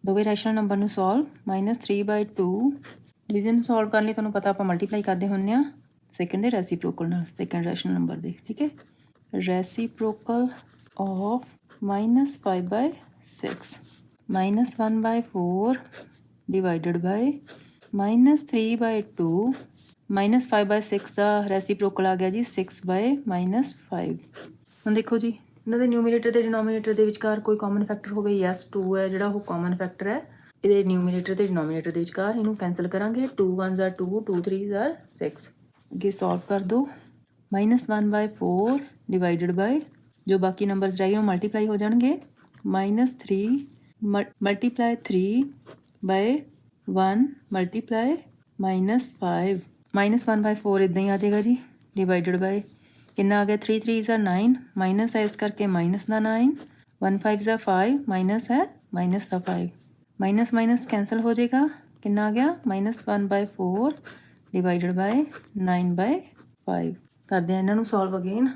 ਦੋਵੇਂ ਰੈਸ਼ਨਲ ਨੰਬਰ ਨੂੰ ਸੋਲਵ -3/2 ਡਿਵੀਜ਼ਨ ਸੋਲਵ ਕਰਨ ਲਈ ਤੁਹਾਨੂੰ ਪਤਾ ਆਪਾਂ ਮਲਟੀਪਲਾਈ ਕਰਦੇ ਹੁੰਦੇ ਹਾਂ ਸੈਕਿੰਡ ਦੇ ਰੈਸੀਪ੍ਰੋਕਲ ਨਾਲ ਸੈਕਿੰਡ ਰੈਸ਼ਨਲ ਨੰਬਰ ਦੇ ਠੀਕ ਹੈ reciprocal of -5/6 -1/4 divided by -3/2 -5/6 the reciprocal ਆ ਗਿਆ ਜੀ 6/-5 ਹੁਣ ਦੇਖੋ ਜੀ ਇਹਨਾਂ ਦੇ ਨਿਊਮੀਰੇਟਰ ਤੇ ਡਿਨੋਮੀਨੇਟਰ ਦੇ ਵਿਚਕਾਰ ਕੋਈ ਕਾਮਨ ਫੈਕਟਰ ਹੋਵੇ ਯੈਸ 2 ਹੈ ਜਿਹੜਾ ਉਹ ਕਾਮਨ ਫੈਕਟਰ ਹੈ ਇਹਦੇ ਨਿਊਮੀਰੇਟਰ ਤੇ ਡਿਨੋਮੀਨੇਟਰ ਦੇ ਵਿਚਕਾਰ ਇਹਨੂੰ ਕੈਂਸਲ ਕਰਾਂਗੇ 2 1s are 2 2 3s are 6 ਅੱਗੇ ਸੋਲਵ ਕਰ ਦੋ -1/4 ਡਿਵਾਈਡਡ ਬਾਈ ਜੋ ਬਾਕੀ ਨੰਬਰਸ ਰਹਿ ਗਏ ਉਹ ਮਲਟੀਪਲਾਈ ਹੋ ਜਾਣਗੇ -3 ਮਲਟੀਪਲਾਈ 3/1 ਮਲਟੀਪਲਾਈ -5 -1/4 ਇੱਦਾਂ ਹੀ ਆ ਜਾਏਗਾ ਜੀ ਡਿਵਾਈਡਡ ਬਾਈ ਕਿੰਨਾ ਆ ਗਿਆ 3 3s are 9 ਮਾਈਨਸ ਹੈ ਇਸ ਕਰਕੇ ਮਾਈਨਸ ਦਾ 9 1 5s are 5 ਮਾਈਨਸ ਹੈ ਮਾਈਨਸ ਦਾ 5 ਮਾਈਨਸ ਮਾਈਨਸ ਕੈਂਸਲ ਹੋ ਜਾਏਗਾ ਕਿੰਨਾ ਆ ਗਿਆ -1/4 ਡਿਵਾਈਡਡ ਬਾਈ 9/5 ਕਰਦੇ ਹਾਂ ਇਹਨਾਂ ਨੂੰ solve again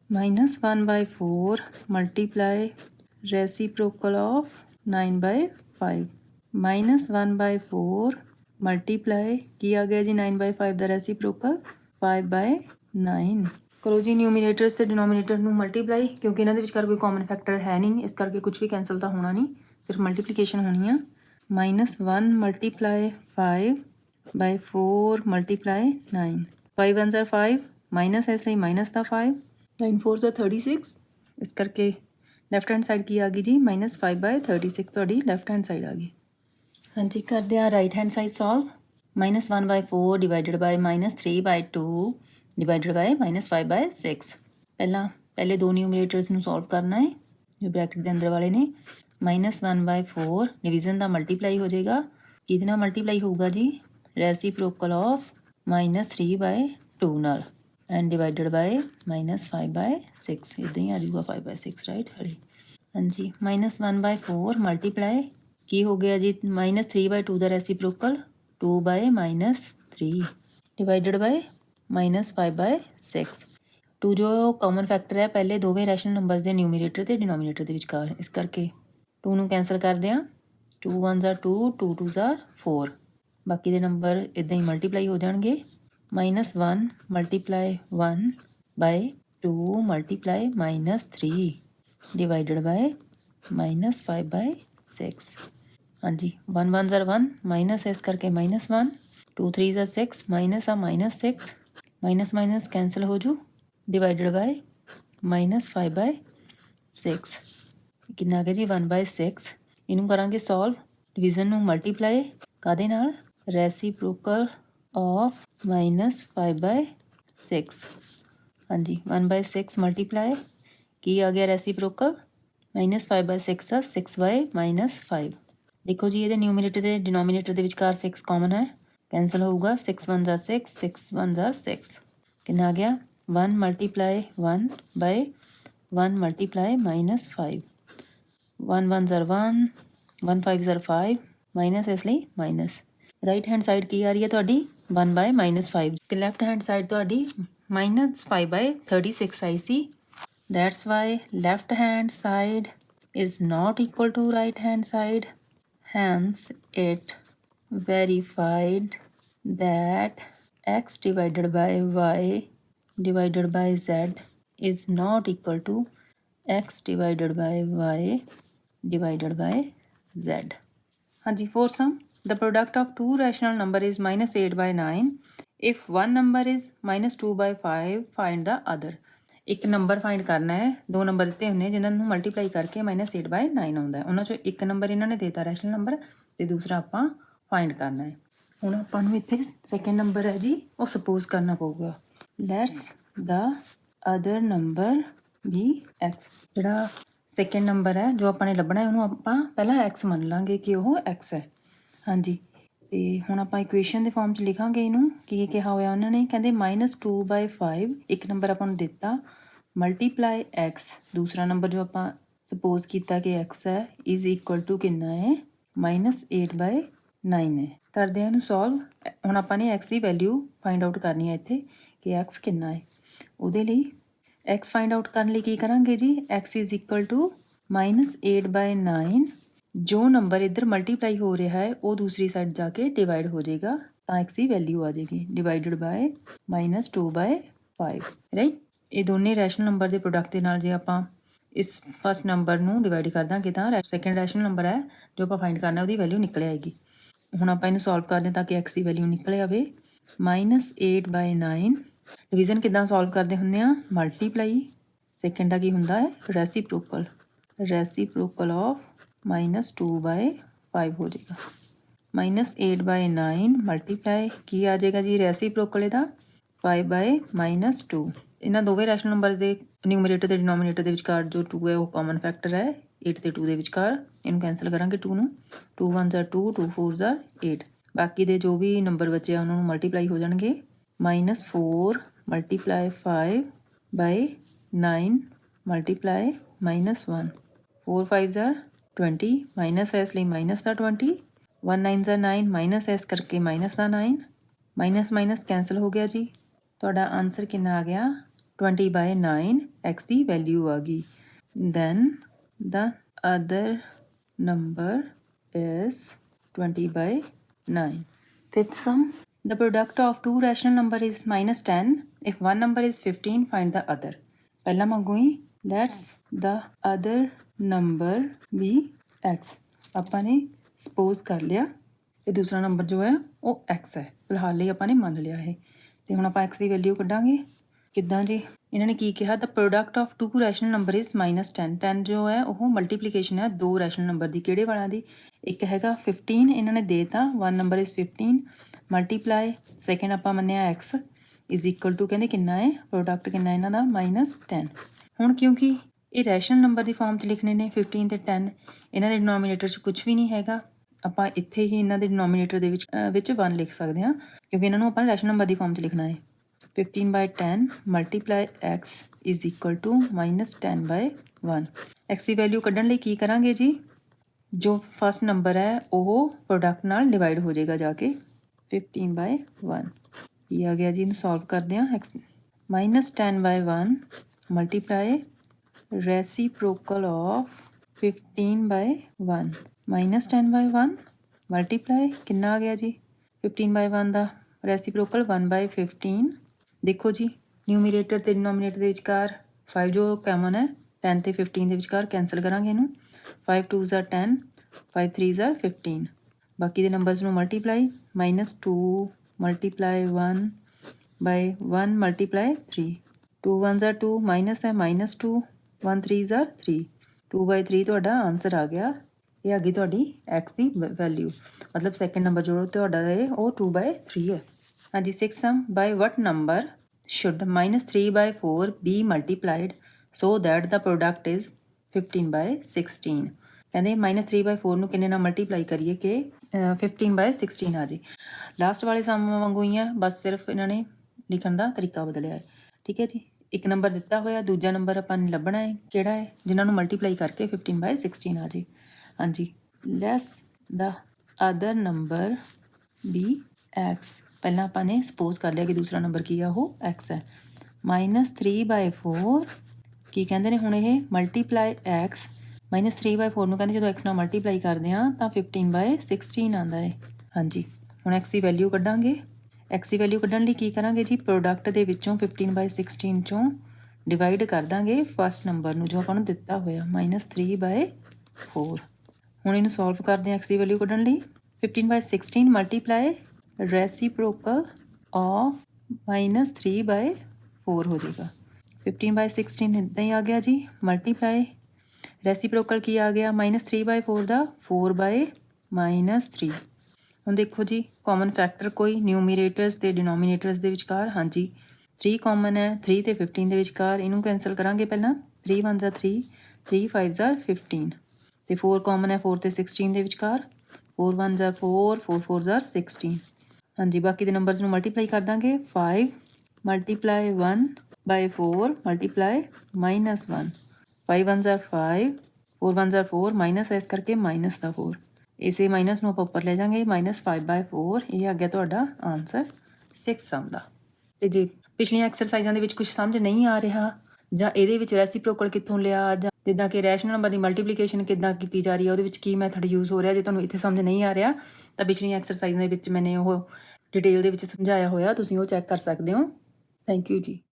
-1/4 multiply reciprocal of 9/5 -1/4 multiply ਕੀ ਆ ਗਿਆ ਜੀ 9/5 ਦਾ ਰੈਸੀਪ੍ਰੋਕਲ 5/9 ਕਰੋ ਜੀ ਨਿਊਮੀਰੇਟਰਸ ਤੇ ਡਿਨੋਮੀਨੇਟਰ ਨੂੰ ਮਲਟੀਪਲਾਈ ਕਿਉਂਕਿ ਇਹਨਾਂ ਦੇ ਵਿਚਕਾਰ ਕੋਈ ਕਾਮਨ ਫੈਕਟਰ ਹੈ ਨਹੀਂ ਇਸ ਕਰਕੇ ਕੁਝ ਵੀ ਕੈਂਸਲ ਤਾਂ ਹੋਣਾ ਨਹੀਂ ਸਿਰਫ ਮਲਟੀਪਲੀਕੇਸ਼ਨ ਹੋਣੀ ਆ -1 multiply 5/4 multiply 9 5 1s are 5 minus ਹੈ ਇਸ ਲਈ ਮਾਈਨਸ ਦਾ 5 9 4s are 36 ਇਸ ਕਰਕੇ ਲੈਫਟ ਹੈਂਡ ਸਾਈਡ ਕੀ ਆ ਗਈ ਜੀ -5/36 ਤੁਹਾਡੀ ਲੈਫਟ ਹੈਂਡ ਸਾਈਡ ਆ ਗਈ ਹਾਂਜੀ ਕਰਦੇ ਆ right hand side solve -1/4 divided by -3/2 divided by -5/6 ਪਹਿਲੇ ਦੋ ਨਿਊਮੀਰੇਟਰਸ ਨੂੰ ਸੋਲਵ ਕਰਨਾ ਹੈ ਜੋ ਬ੍ਰੈਕਟ ਦੇ ਅੰਦਰ ਵਾਲੇ ਨੇ -1/4 ਡਿਵੀਜ਼ਨ ਦਾ ਮਲਟੀਪਲਾਈ ਹੋ ਜਾਏਗਾ ਕਿਹਦੇ ਨਾਲ ਮਲਟੀਪਲਾਈ ਹੋਊਗਾ ਜੀ ਰੈਸੀਪ੍ਰੋਕਲ ਆਫ -3/2 ਨਾਲ ਐਂਡ ਡਿਵਾਈਡਡ ਬਾਏ -5/6 ਇੱਦਾਂ ਹੀ ਆ ਜਾਊਗਾ 5/6 ਰਾਈਟ ਹਲੀ ਹਾਂਜੀ -1/4 ਮਲਟੀਪਲਾਈ ਕੀ ਹੋ ਗਿਆ ਜੀ -3/2 ਦਾ ਰੈਸੀਪ੍ਰੋਕਲ 2/-3 ਡਿਵਾਈਡਡ ਬਾਏ -5/6 2 ਜੋ ਕਾਮਨ ਫੈਕਟਰ ਹੈ ਪਹਿਲੇ ਦੋਵੇਂ ਰੈਸ਼ਨਲ ਨੰਬਰਸ ਦੇ ਨਿਊਮੀਰੇਟਰ ਤੇ ਡਿਨੋਮੀਨੇਟਰ ਦੇ ਵਿਚਕਾਰ ਇਸ ਕਰਕੇ 2 ਨੂੰ ਕੈਂਸਲ ਕਰਦੇ ਹਾਂ 2 1s are 2 2 2s are 4 ਬਾਕੀ ਦੇ ਨੰਬਰ ਇੱਦਾਂ ਹੀ ਮਲਟੀਪਲਾਈ ਹੋ ਜਾਣਗੇ -1 ਮਲਟੀਪਲਾਈ 1/2 ਮਲਟੀਪਲਾਈ -3 ਡਿਵਾਈਡਡ ਬਾਏ -5/6 ਹਾਂਜੀ 1 1s are 1 ਮਾਈਨਸ ਇਸ ਕਰਕੇ -1 2 3s are 6 ਮਾਈਨਸ ਆ -6 ਮਾਈਨਸ ਮਾਈਨਸ ਕੈਂਸਲ ਹੋ ਜੂ ਡਿਵਾਈਡਡ ਬਾਏ -5/6 ਕਿੰਨਾ ਆ ਗਿਆ ਜੀ 1/6 ਇਹਨੂੰ ਕਰਾਂਗੇ ਸੋਲਵ ਡਿਵੀਜ਼ਨ ਨੂੰ ਮਲਟੀਪਲਾਈ ਕਾਹਦੇ ਨਾਲ ਰੈਸੀਪ੍ਰੋਕਲ ਆਫ -5/6 ਹਾਂਜੀ 1/6 ਮਲਟੀਪਲਾਈ ਕੀ ਆ ਗਿਆ ਰੈਸੀਪ੍ਰੋਕਲ -5/6 ਦਾ 6/-5 ਦੇਖੋ ਜੀ ਇਹਦੇ ਨਿਊਮੀਰੇਟਰ ਤੇ ਡਿਨੋਮੀਨੇਟਰ ਦੇ ਵਿਚਕਾਰ 6 ਕਾਮਨ ਹੈ ਕੈਂਸਲ ਹੋਊਗਾ 6 1s are 6 6 1s are 6 ਕਿੰਨਾ ਆ ਗਿਆ 1 multiply 1/1 multiply -5 1 1s are 1 1 5s are 5 minus ਇਸ ਲਈ ਮਾਈਨਸ ਰਾਈਟ ਹੈਂਡ ਸਾਈਡ ਕੀ ਆ ਰਹੀ ਹੈ ਤੁਹਾਡੀ 1/-5 ਤੇ ਲੈਫਟ ਹੈਂਡ ਸਾਈਡ ਤੁਹਾਡੀ -5/36 ਆਈ ਸੀ that's why left hand side is not equal to right hand side hence it verified that x divided by y divided by z is not equal to x divided by y divided by z ਹਾਂਜੀ for sum the product of two rational number is -8/9 if one number is -2/5 find the other ਇੱਕ number find ਕਰਨਾ ਹੈ ਦੋ number ਦਿੱਤੇ ਹੁੰਦੇ ਜਿਨ੍ਹਾਂ ਨੂੰ multiply ਕਰਕੇ -8/9 ਆਉਂਦਾ ਹੈ ਉਹਨਾਂ ਚੋਂ ਇੱਕ ਨੰਬਰ ਇਹਨਾਂ ਨੇ ਦੇਤਾ ਰੈਸ਼ਨਲ ਨੰਬਰ ਤੇ ਦੂਸਰਾ ਆਪਾਂ ਫਾਈਂਡ ਕਰਨਾ ਹੈ ਹੁਣ ਆਪਾਂ ਨੂੰ ਇੱਥੇ ਸੈਕਿੰਡ ਨੰਬਰ ਹੈ ਜੀ ਉਹ ਸਪੋਜ਼ ਕਰਨਾ ਪਊਗਾ ਲੈਟਸ ਦਾ ਅਦਰ ਨੰਬਰ ਵੀ x ਜਿਹੜਾ ਸੈਕਿੰਡ ਨੰਬਰ ਹੈ ਜੋ ਆਪਾਂ ਨੇ ਲੱਭਣਾ ਹੈ ਉਹਨੂੰ ਆਪਾਂ ਪਹਿਲਾਂ x ਮੰਨ ਲਾਂਗੇ ਕਿ ਉਹ x ਹੈ ਹਾਂਜੀ ਤੇ ਹੁਣ ਆਪਾਂ ਇਕੁਏਸ਼ਨ ਦੇ ਫਾਰਮ 'ਚ ਲਿਖਾਂਗੇ ਇਹਨੂੰ ਕੀ ਕਿਹਾ ਹੋਇਆ ਉਹਨਾਂ ਨੇ ਕਹਿੰਦੇ -2/5 ਇੱਕ ਨੰਬਰ ਆਪਾਂ ਨੂੰ ਦਿੱਤਾ ਮਲਟੀਪਲਾਈ x ਦੂਸਰਾ ਨੰਬਰ ਜੋ ਆਪਾਂ ਸਪੋਜ਼ ਕੀਤਾ ਕਿ x ਹੈ ਇਜ਼ ਇਕੁਅਲ ਟੂ ਕਿੰਨਾ ਹੈ -8/9 ਹੈ ਕਰਦੇ ਹਾਂ ਇਹਨੂੰ ਸੋਲਵ ਹੁਣ ਆਪਾਂ ਨੇ x ਦੀ ਵੈਲਿਊ ਫਾਈਂਡ ਆਊਟ ਕਰਨੀ ਹੈ ਇੱਥੇ ਕਿ x ਕਿੰਨਾ ਹੈ ਉਹਦੇ ਲਈ x ਫਾਈਂਡ ਆਊਟ ਕਰਨ ਲਈ ਕੀ ਕਰਾਂਗੇ ਜੀ x ਇਜ਼ ਇਕੁਅਲ ਟੂ -8/9 ਜੋ ਨੰਬਰ ਇੱਧਰ ਮਲਟੀਪਲਾਈ ਹੋ ਰਿਹਾ ਹੈ ਉਹ ਦੂਸਰੀ ਸਾਈਡ ਜਾ ਕੇ ਡਿਵਾਈਡ ਹੋ ਜਾਏਗਾ ਤਾਂ x ਦੀ ਵੈਲਿਊ ਆ ਜਾਏਗੀ ਡਿਵਾਈਡਡ ਬਾਏ -2/5 ਰਾਈਟ ਇਹ ਦੋਨੇ ਰੈਸ਼ਨਲ ਨੰਬਰ ਦੇ ਪ੍ਰੋਡਕਟ ਦੇ ਨਾਲ ਜੇ ਆਪਾਂ ਇਸ ਫਸਟ ਨੰਬਰ ਨੂੰ ਡਿਵਾਈਡ ਕਰ ਦਾਂਗੇ ਤਾਂ ਸੈਕਿੰਡ ਰੈਸ਼ਨਲ ਨੰਬਰ ਹੈ ਜੋ ਆਪਾਂ ਫਾਈਂਡ ਕਰਨਾ ਉਹਦੀ ਵੈਲਿਊ ਨਿਕਲ ਆਏਗੀ ਹੁਣ ਆਪਾਂ ਇਹਨੂੰ ਸੋਲਵ ਕਰਦੇ ਤਾਂ ਕਿ x ਦੀ ਵੈਲਿਊ ਨਿਕਲ ਆਵੇ -8/9 ਡਿਵੀਜ਼ਨ ਕਿੱਦਾਂ ਸੋਲਵ ਕਰਦੇ ਹੁੰਦੇ ਆ ਮਲਟੀਪਲਾਈ ਸੈਕਿੰਡ ਦਾ ਕੀ ਹੁੰਦਾ ਹੈ ਰੈਸੀਪ੍ਰੋਕਲ ਆਫ -2/5 ਹੋ ਜਾਏਗਾ -8/9 ਮਲਟੀਪਲਾਈ ਕੀ ਆ ਜਾਏਗਾ ਜੀ ਰੈਸੀਪ੍ਰੋਕਲ ਇਹਦਾ 5/-2 ਇਹਨਾਂ ਦੋਵੇਂ ਰੈਸ਼ਨਲ ਨੰਬਰ ਦੇ ਨਿਊਮੀਰੇਟਰ ਤੇ ਡਿਨੋਮੀਨੇਟਰ ਦੇ ਵਿਚਕਾਰ ਜੋ 2 ਹੈ ਉਹ ਕਾਮਨ ਫੈਕਟਰ ਹੈ 8 ਤੇ 2 ਦੇ ਵਿਚਕਾਰ ਇਹਨੂੰ ਕੈਂਸਲ ਕਰਾਂਗੇ 2 ਨੂੰ 2 1s are 2 2 4s are 8 ਬਾਕੀ ਦੇ ਜੋ ਵੀ ਨੰਬਰ ਬਚੇ ਆ ਉਹਨਾਂ ਨੂੰ ਮਲਟੀਪਲਾਈ ਹੋ ਜਾਣਗੇ -4 multiply 5/9 multiply -1 4 5s are 20 minus ਇਸ ਲਈ minus the 20 1 9s are 9 minus ਇਸ ਕਰਕੇ ਮਾਈਨਸ ਦਾ 9 ਮਾਈਨਸ ਮਾਈਨਸ ਕੈਂਸਲ ਹੋ ਗਿਆ ਜੀ ਤੁਹਾਡਾ ਆਨਸਰ ਕਿੰਨਾ ਆ ਗਿਆ 20/9 x ਦੀ ਵੈਲਿਊ ਆ ਗਈ then the other number is 20/9 fifth sum the product of two rational number is -10 if one number is 15 find the other ਪਹਿਲਾਂ ਮੰਗੂ ਹੀ let's the other number be x ਆਪਾਂ ਨੇ ਸਪੋਜ਼ ਕਰ ਲਿਆ ਤੇ ਦੂਸਰਾ ਨੰਬਰ ਜੋ ਹੈ ਉਹ x ਹੈ ਫਿਲਹਾਲ ਲਈ ਆਪਾਂ ਨੇ ਮੰਨ ਲਿਆ ਹੈ ਤੇ ਹੁਣ ਆਪਾਂ x ਦੀ ਵੈਲਿਊ ਕੱਢਾਂਗੇ ਕਿੱਦਾਂ ਜੀ ਇਹਨਾਂ ਨੇ ਕੀ ਕਿਹਾ the product of two rational number is -10 10 ਜੋ ਹੈ ਉਹ ਮਲਟੀਪਲੀਕੇਸ਼ਨ ਹੈ ਦੋ ਰੈਸ਼ਨਲ ਨੰਬਰ ਦੀ ਕਿਹੜੇ ਵਾਲਾ ਦੀ ਇੱਕ ਹੈਗਾ 15 ਇਹਨਾਂ ਨੇ ਦੇਤਾ 1 ਨੰਬਰ ਇਜ਼ 15 ਮਲਟੀਪਲਾਈ ਸੈਕਿੰਡ ਆਪਾਂ ਮੰਨਿਆ x ਇਜ਼ ਇਕੁਅਲ ਟੂ ਕਹਿੰਦੇ ਕਿੰਨਾ ਹੈ ਪ੍ਰੋਡਕਟ ਕਿੰਨਾ ਇਹਨਾਂ ਦਾ -10 ਹੁਣ ਕਿਉਂਕਿ ਇਹ ਰੈਸ਼ਨਲ ਨੰਬਰ ਦੀ ਫਾਰਮ 'ਚ ਲਿਖਣੇ ਨੇ 15 ਤੇ 10 ਇਹਨਾਂ ਦੇ ਡਿਨੋਮੀਨੇਟਰ 'ਚ ਕੁਝ ਵੀ ਨਹੀਂ ਹੈਗਾ ਆਪਾਂ ਇੱਥੇ ਹੀ ਇਹਨਾਂ ਦੇ ਡਿਨੋਮੀਨੇਟਰ ਦੇ ਵਿੱਚ 1 ਲਿਖ ਸਕਦੇ ਹਾਂ ਕਿਉਂਕਿ ਇਹਨਾਂ ਨੂੰ ਆਪਾਂ ਰੈਸ਼ਨਲ ਨੰਬਰ ਦੀ ਫਾਰਮ 'ਚ ਲਿਖਣਾ ਹੈ 15/10 multiply x is equal to -10/1। x ਦੀ ਵੈਲਿਊ ਕੱਢਣ ਲਈ ਕੀ ਕਰਾਂਗੇ ਜੀ, ਜੋ ਫਸਟ ਨੰਬਰ ਹੈ ਉਹ ਪ੍ਰੋਡਕਟ ਨਾਲ ਡਿਵਾਈਡ ਹੋ ਜਾਏਗਾ ਜਾ ਕੇ 15/1। ਕੀ ਆ ਗਿਆ ਜੀ, ਇਹਨੂੰ ਸੋਲਵ ਕਰਦੇ ਹਾਂ। x -10/1 multiply reciprocal of 15/1 -10/1 multiply ਕਿੰਨਾ ਆ ਗਿਆ ਜੀ 15/1 ਦਾ ਰੈਸੀਪ੍ਰੋਕਲ 1/15। ਦੇਖੋ ਜੀ ਨਿਊਮੀਰੇਟਰ ਤੇ ਡਿਨੋਮੀਨੇਟਰ ਦੇ ਵਿਚਕਾਰ 5 ਜੋ ਕਾਮਨ ਹੈ 10 ਤੇ 15 ਦੇ ਵਿਚਕਾਰ ਕੈਂਸਲ ਕਰਾਂਗੇ ਇਹਨੂੰ। 5 2s are 10, 5 3s are 15। ਬਾਕੀ ਦੇ ਨੰਬਰਸ ਨੂੰ multiply -2 multiply 1/1 multiply 3। 2 1s are 2 minus ਹੈ -2 1 3s are 3। 2/3 ਤੁਹਾਡਾ ਆਨਸਰ ਆ ਗਿਆ। ਇਹ ਆ ਗਈ ਤੁਹਾਡੀ x ਦੀ ਵੈਲਿਊ, ਮਤਲਬ ਸੈਕਿੰਡ ਨੰਬਰ ਜੋ ਤੁਹਾਡਾ ਹੈ ਉਹ 2/3 ਹੈ। ਹਾਂਜੀ 6 ਸਮ ਬਾਈ ਵਟ number should -3/4 be multiplied so that the product is 15/16। ਕਹਿੰਦੇ -3/4 ਨੂੰ ਕਿੰਨੇ ਨਾਲ ਮਲਟੀਪਲਾਈ ਕਰੀਏ ਕਿ 15/16 ਆ ਜੇ। ਲਾਸਟ ਵਾਲੇ ਸਮ ਵਾਂਗੂ ਹੀ ਆ, ਬਸ ਸਿਰਫ ਇਹਨਾਂ ਨੇ ਲਿਖਣ ਦਾ ਤਰੀਕਾ ਬਦਲਿਆ ਹੈ। ਠੀਕ ਹੈ ਜੀ, ਇੱਕ ਨੰਬਰ ਦਿੱਤਾ ਹੋਇਆ, ਦੂਜਾ ਨੰਬਰ ਆਪਾਂ ਨੇ ਲੱਭਣਾ ਹੈ ਕਿਹੜਾ ਹੈ ਜਿਨ੍ਹਾਂ ਨੂੰ ਮਲਟੀਪਲਾਈ ਕਰਕੇ 15/16 ਆ ਜੇ। ਹਾਂਜੀ ਲੈਸ ਦਾ ਅਦਰ ਨੰਬਰ ਬੀ x। ਪਹਿਲਾਂ ਆਪਾਂ ਨੇ ਸਪੋਜ਼ ਕਰ ਲਿਆ ਕਿ ਦੂਸਰਾ ਨੰਬਰ ਕੀ ਆ ਉਹ x ਹੈ। -3/4 ਕੀ ਕਹਿੰਦੇ ਨੇ ਹੁਣ ਇਹ ਮਲਟੀਪਲਾਈ x -3/4 ਨੂੰ ਕਹਿੰਦੇ ਜਦੋਂ x ਨਾਲ ਮਲਟੀਪਲਾਈ ਕਰਦੇ ਹਾਂ ਤਾਂ 15/16 ਆਉਂਦਾ ਹੈ। ਹਾਂਜੀ ਹੁਣ x ਦੀ ਵੈਲਿਊ ਕੱਢਾਂਗੇ। x ਦੀ ਵੈਲਿਊ ਕੱਢਣ ਲਈ ਕੀ ਕਰਾਂਗੇ ਜੀ, ਪ੍ਰੋਡਕਟ ਦੇ ਵਿੱਚੋਂ 15/16 ਚੋਂ ਡਿਵਾਈਡ ਕਰ ਦਾਂਗੇ ਫਸਟ ਨੰਬਰ ਨੂੰ ਜੋ ਆਪਾਂ ਨੂੰ ਦਿੱਤਾ ਹੋਇਆ -3/4। ਹੁਣ ਇਹਨੂੰ ਸੋਲਵ ਕਰਦੇ ਹਾਂ x ਦੀ ਵੈਲਿਊ ਕੱਢਣ ਲਈ। 15/16 ਮਲਟੀਪਲਾਈ ਰੈਸੀਪ੍ਰੋਕਲ ਆਫ -3/4 ਹੋ ਜਾਏਗਾ। 15/16 ਇੱਦਾਂ ਹੀ ਆ ਗਿਆ ਜੀ, ਮਲਟੀਪਲਾਈ ਰੈਸੀਪ੍ਰੋਕਲ ਕੀ ਆ ਗਿਆ -3/4 ਦਾ 4/-3। ਹੁਣ ਦੇਖੋ ਜੀ ਕਾਮਨ ਫੈਕਟਰ ਕੋਈ ਨਿਊਮੀਰੇਟਰਸ ਤੇ ਡਿਨੋਮੀਨੇਟਰਸ ਦੇ ਵਿਚਕਾਰ। ਹਾਂਜੀ 3 ਕਾਮਨ ਹੈ 3 ਤੇ 15 ਦੇ ਵਿਚਕਾਰ, ਇਹਨੂੰ ਕੈਂਸਲ ਕਰਾਂਗੇ ਪਹਿਲਾਂ। 3 1s are 3, 3 5s are 15 ਤੇ 4 ਕਾਮਨ ਹੈ 4 ਤੇ 16 ਦੇ ਵਿਚਕਾਰ। 4 1s are 4, 4 4s are 16। ਹਾਂਜੀ ਬਾਕੀ ਦੇ ਨੰਬਰਸ ਨੂੰ ਮਲਟੀਪਲਾਈ ਕਰ ਦਾਂਗੇ। 5 multiply 1/4 multiply -1। 5 1s are 5, 4 1s are 4, minus ਇਸ ਕਰਕੇ ਮਾਈਨਸ ਦਾ 4। ਇਸੇ ਮਾਈਨਸ ਨੂੰ ਆਪਾਂ ਉੱਪਰ ਲੈ ਜਾਵਾਂਗੇ -5/4। ਇਹ ਆ ਗਿਆ ਤੁਹਾਡਾ ਆਨਸਰ 6 ਸਮ ਦਾ। ਤੇ ਜੇ ਪਿਛਲੀਆਂ ਐਕਸਰਸਾਈਜ਼ਾਂ ਦੇ ਵਿੱਚ ਕੁਝ ਸਮਝ ਨਹੀਂ ਆ ਰਿਹਾ ਜਾਂ ਇਹਦੇ ਵਿੱਚ ਰੈਸੀਪ੍ਰੋਕਲ ਕਿੱਥੋਂ ਲਿਆ ਜਾਂ ਜਿੱਦਾਂ ਕਿ ਰੈਸ਼ਨਲ ਨੰਬਰ ਦੀ ਮਲਟੀਪਲੀਕੇਸ਼ਨ ਕਿੱਦਾਂ ਕੀਤੀ ਜਾ ਰਹੀ ਹੈ, ਉਹਦੇ ਵਿੱਚ ਕੀ ਮੈਥਡ ਯੂਜ਼ ਹੋ ਰਿਹਾ, ਜੇ ਤੁਹਾਨੂੰ ਇੱਥੇ ਸਮਝ ਨਹੀਂ ਆ ਰਿਹਾ ਤਾਂ ਪਿਛਲੀਆਂ ਐਕਸਰਸਾਈਜ਼ਾਂ ਦੇ ਵਿੱਚ ਮੈਨੇ ਉਹ ਡਿਟੇਲ ਦੇ ਵਿੱਚ ਸਮਝਾਇਆ ਹੋਇਆ, ਤੁਸੀਂ ਉਹ ਚੈੱਕ ਕਰ ਸਕਦੇ ਹੋ। ਥੈਂਕ ਯੂ ਜੀ।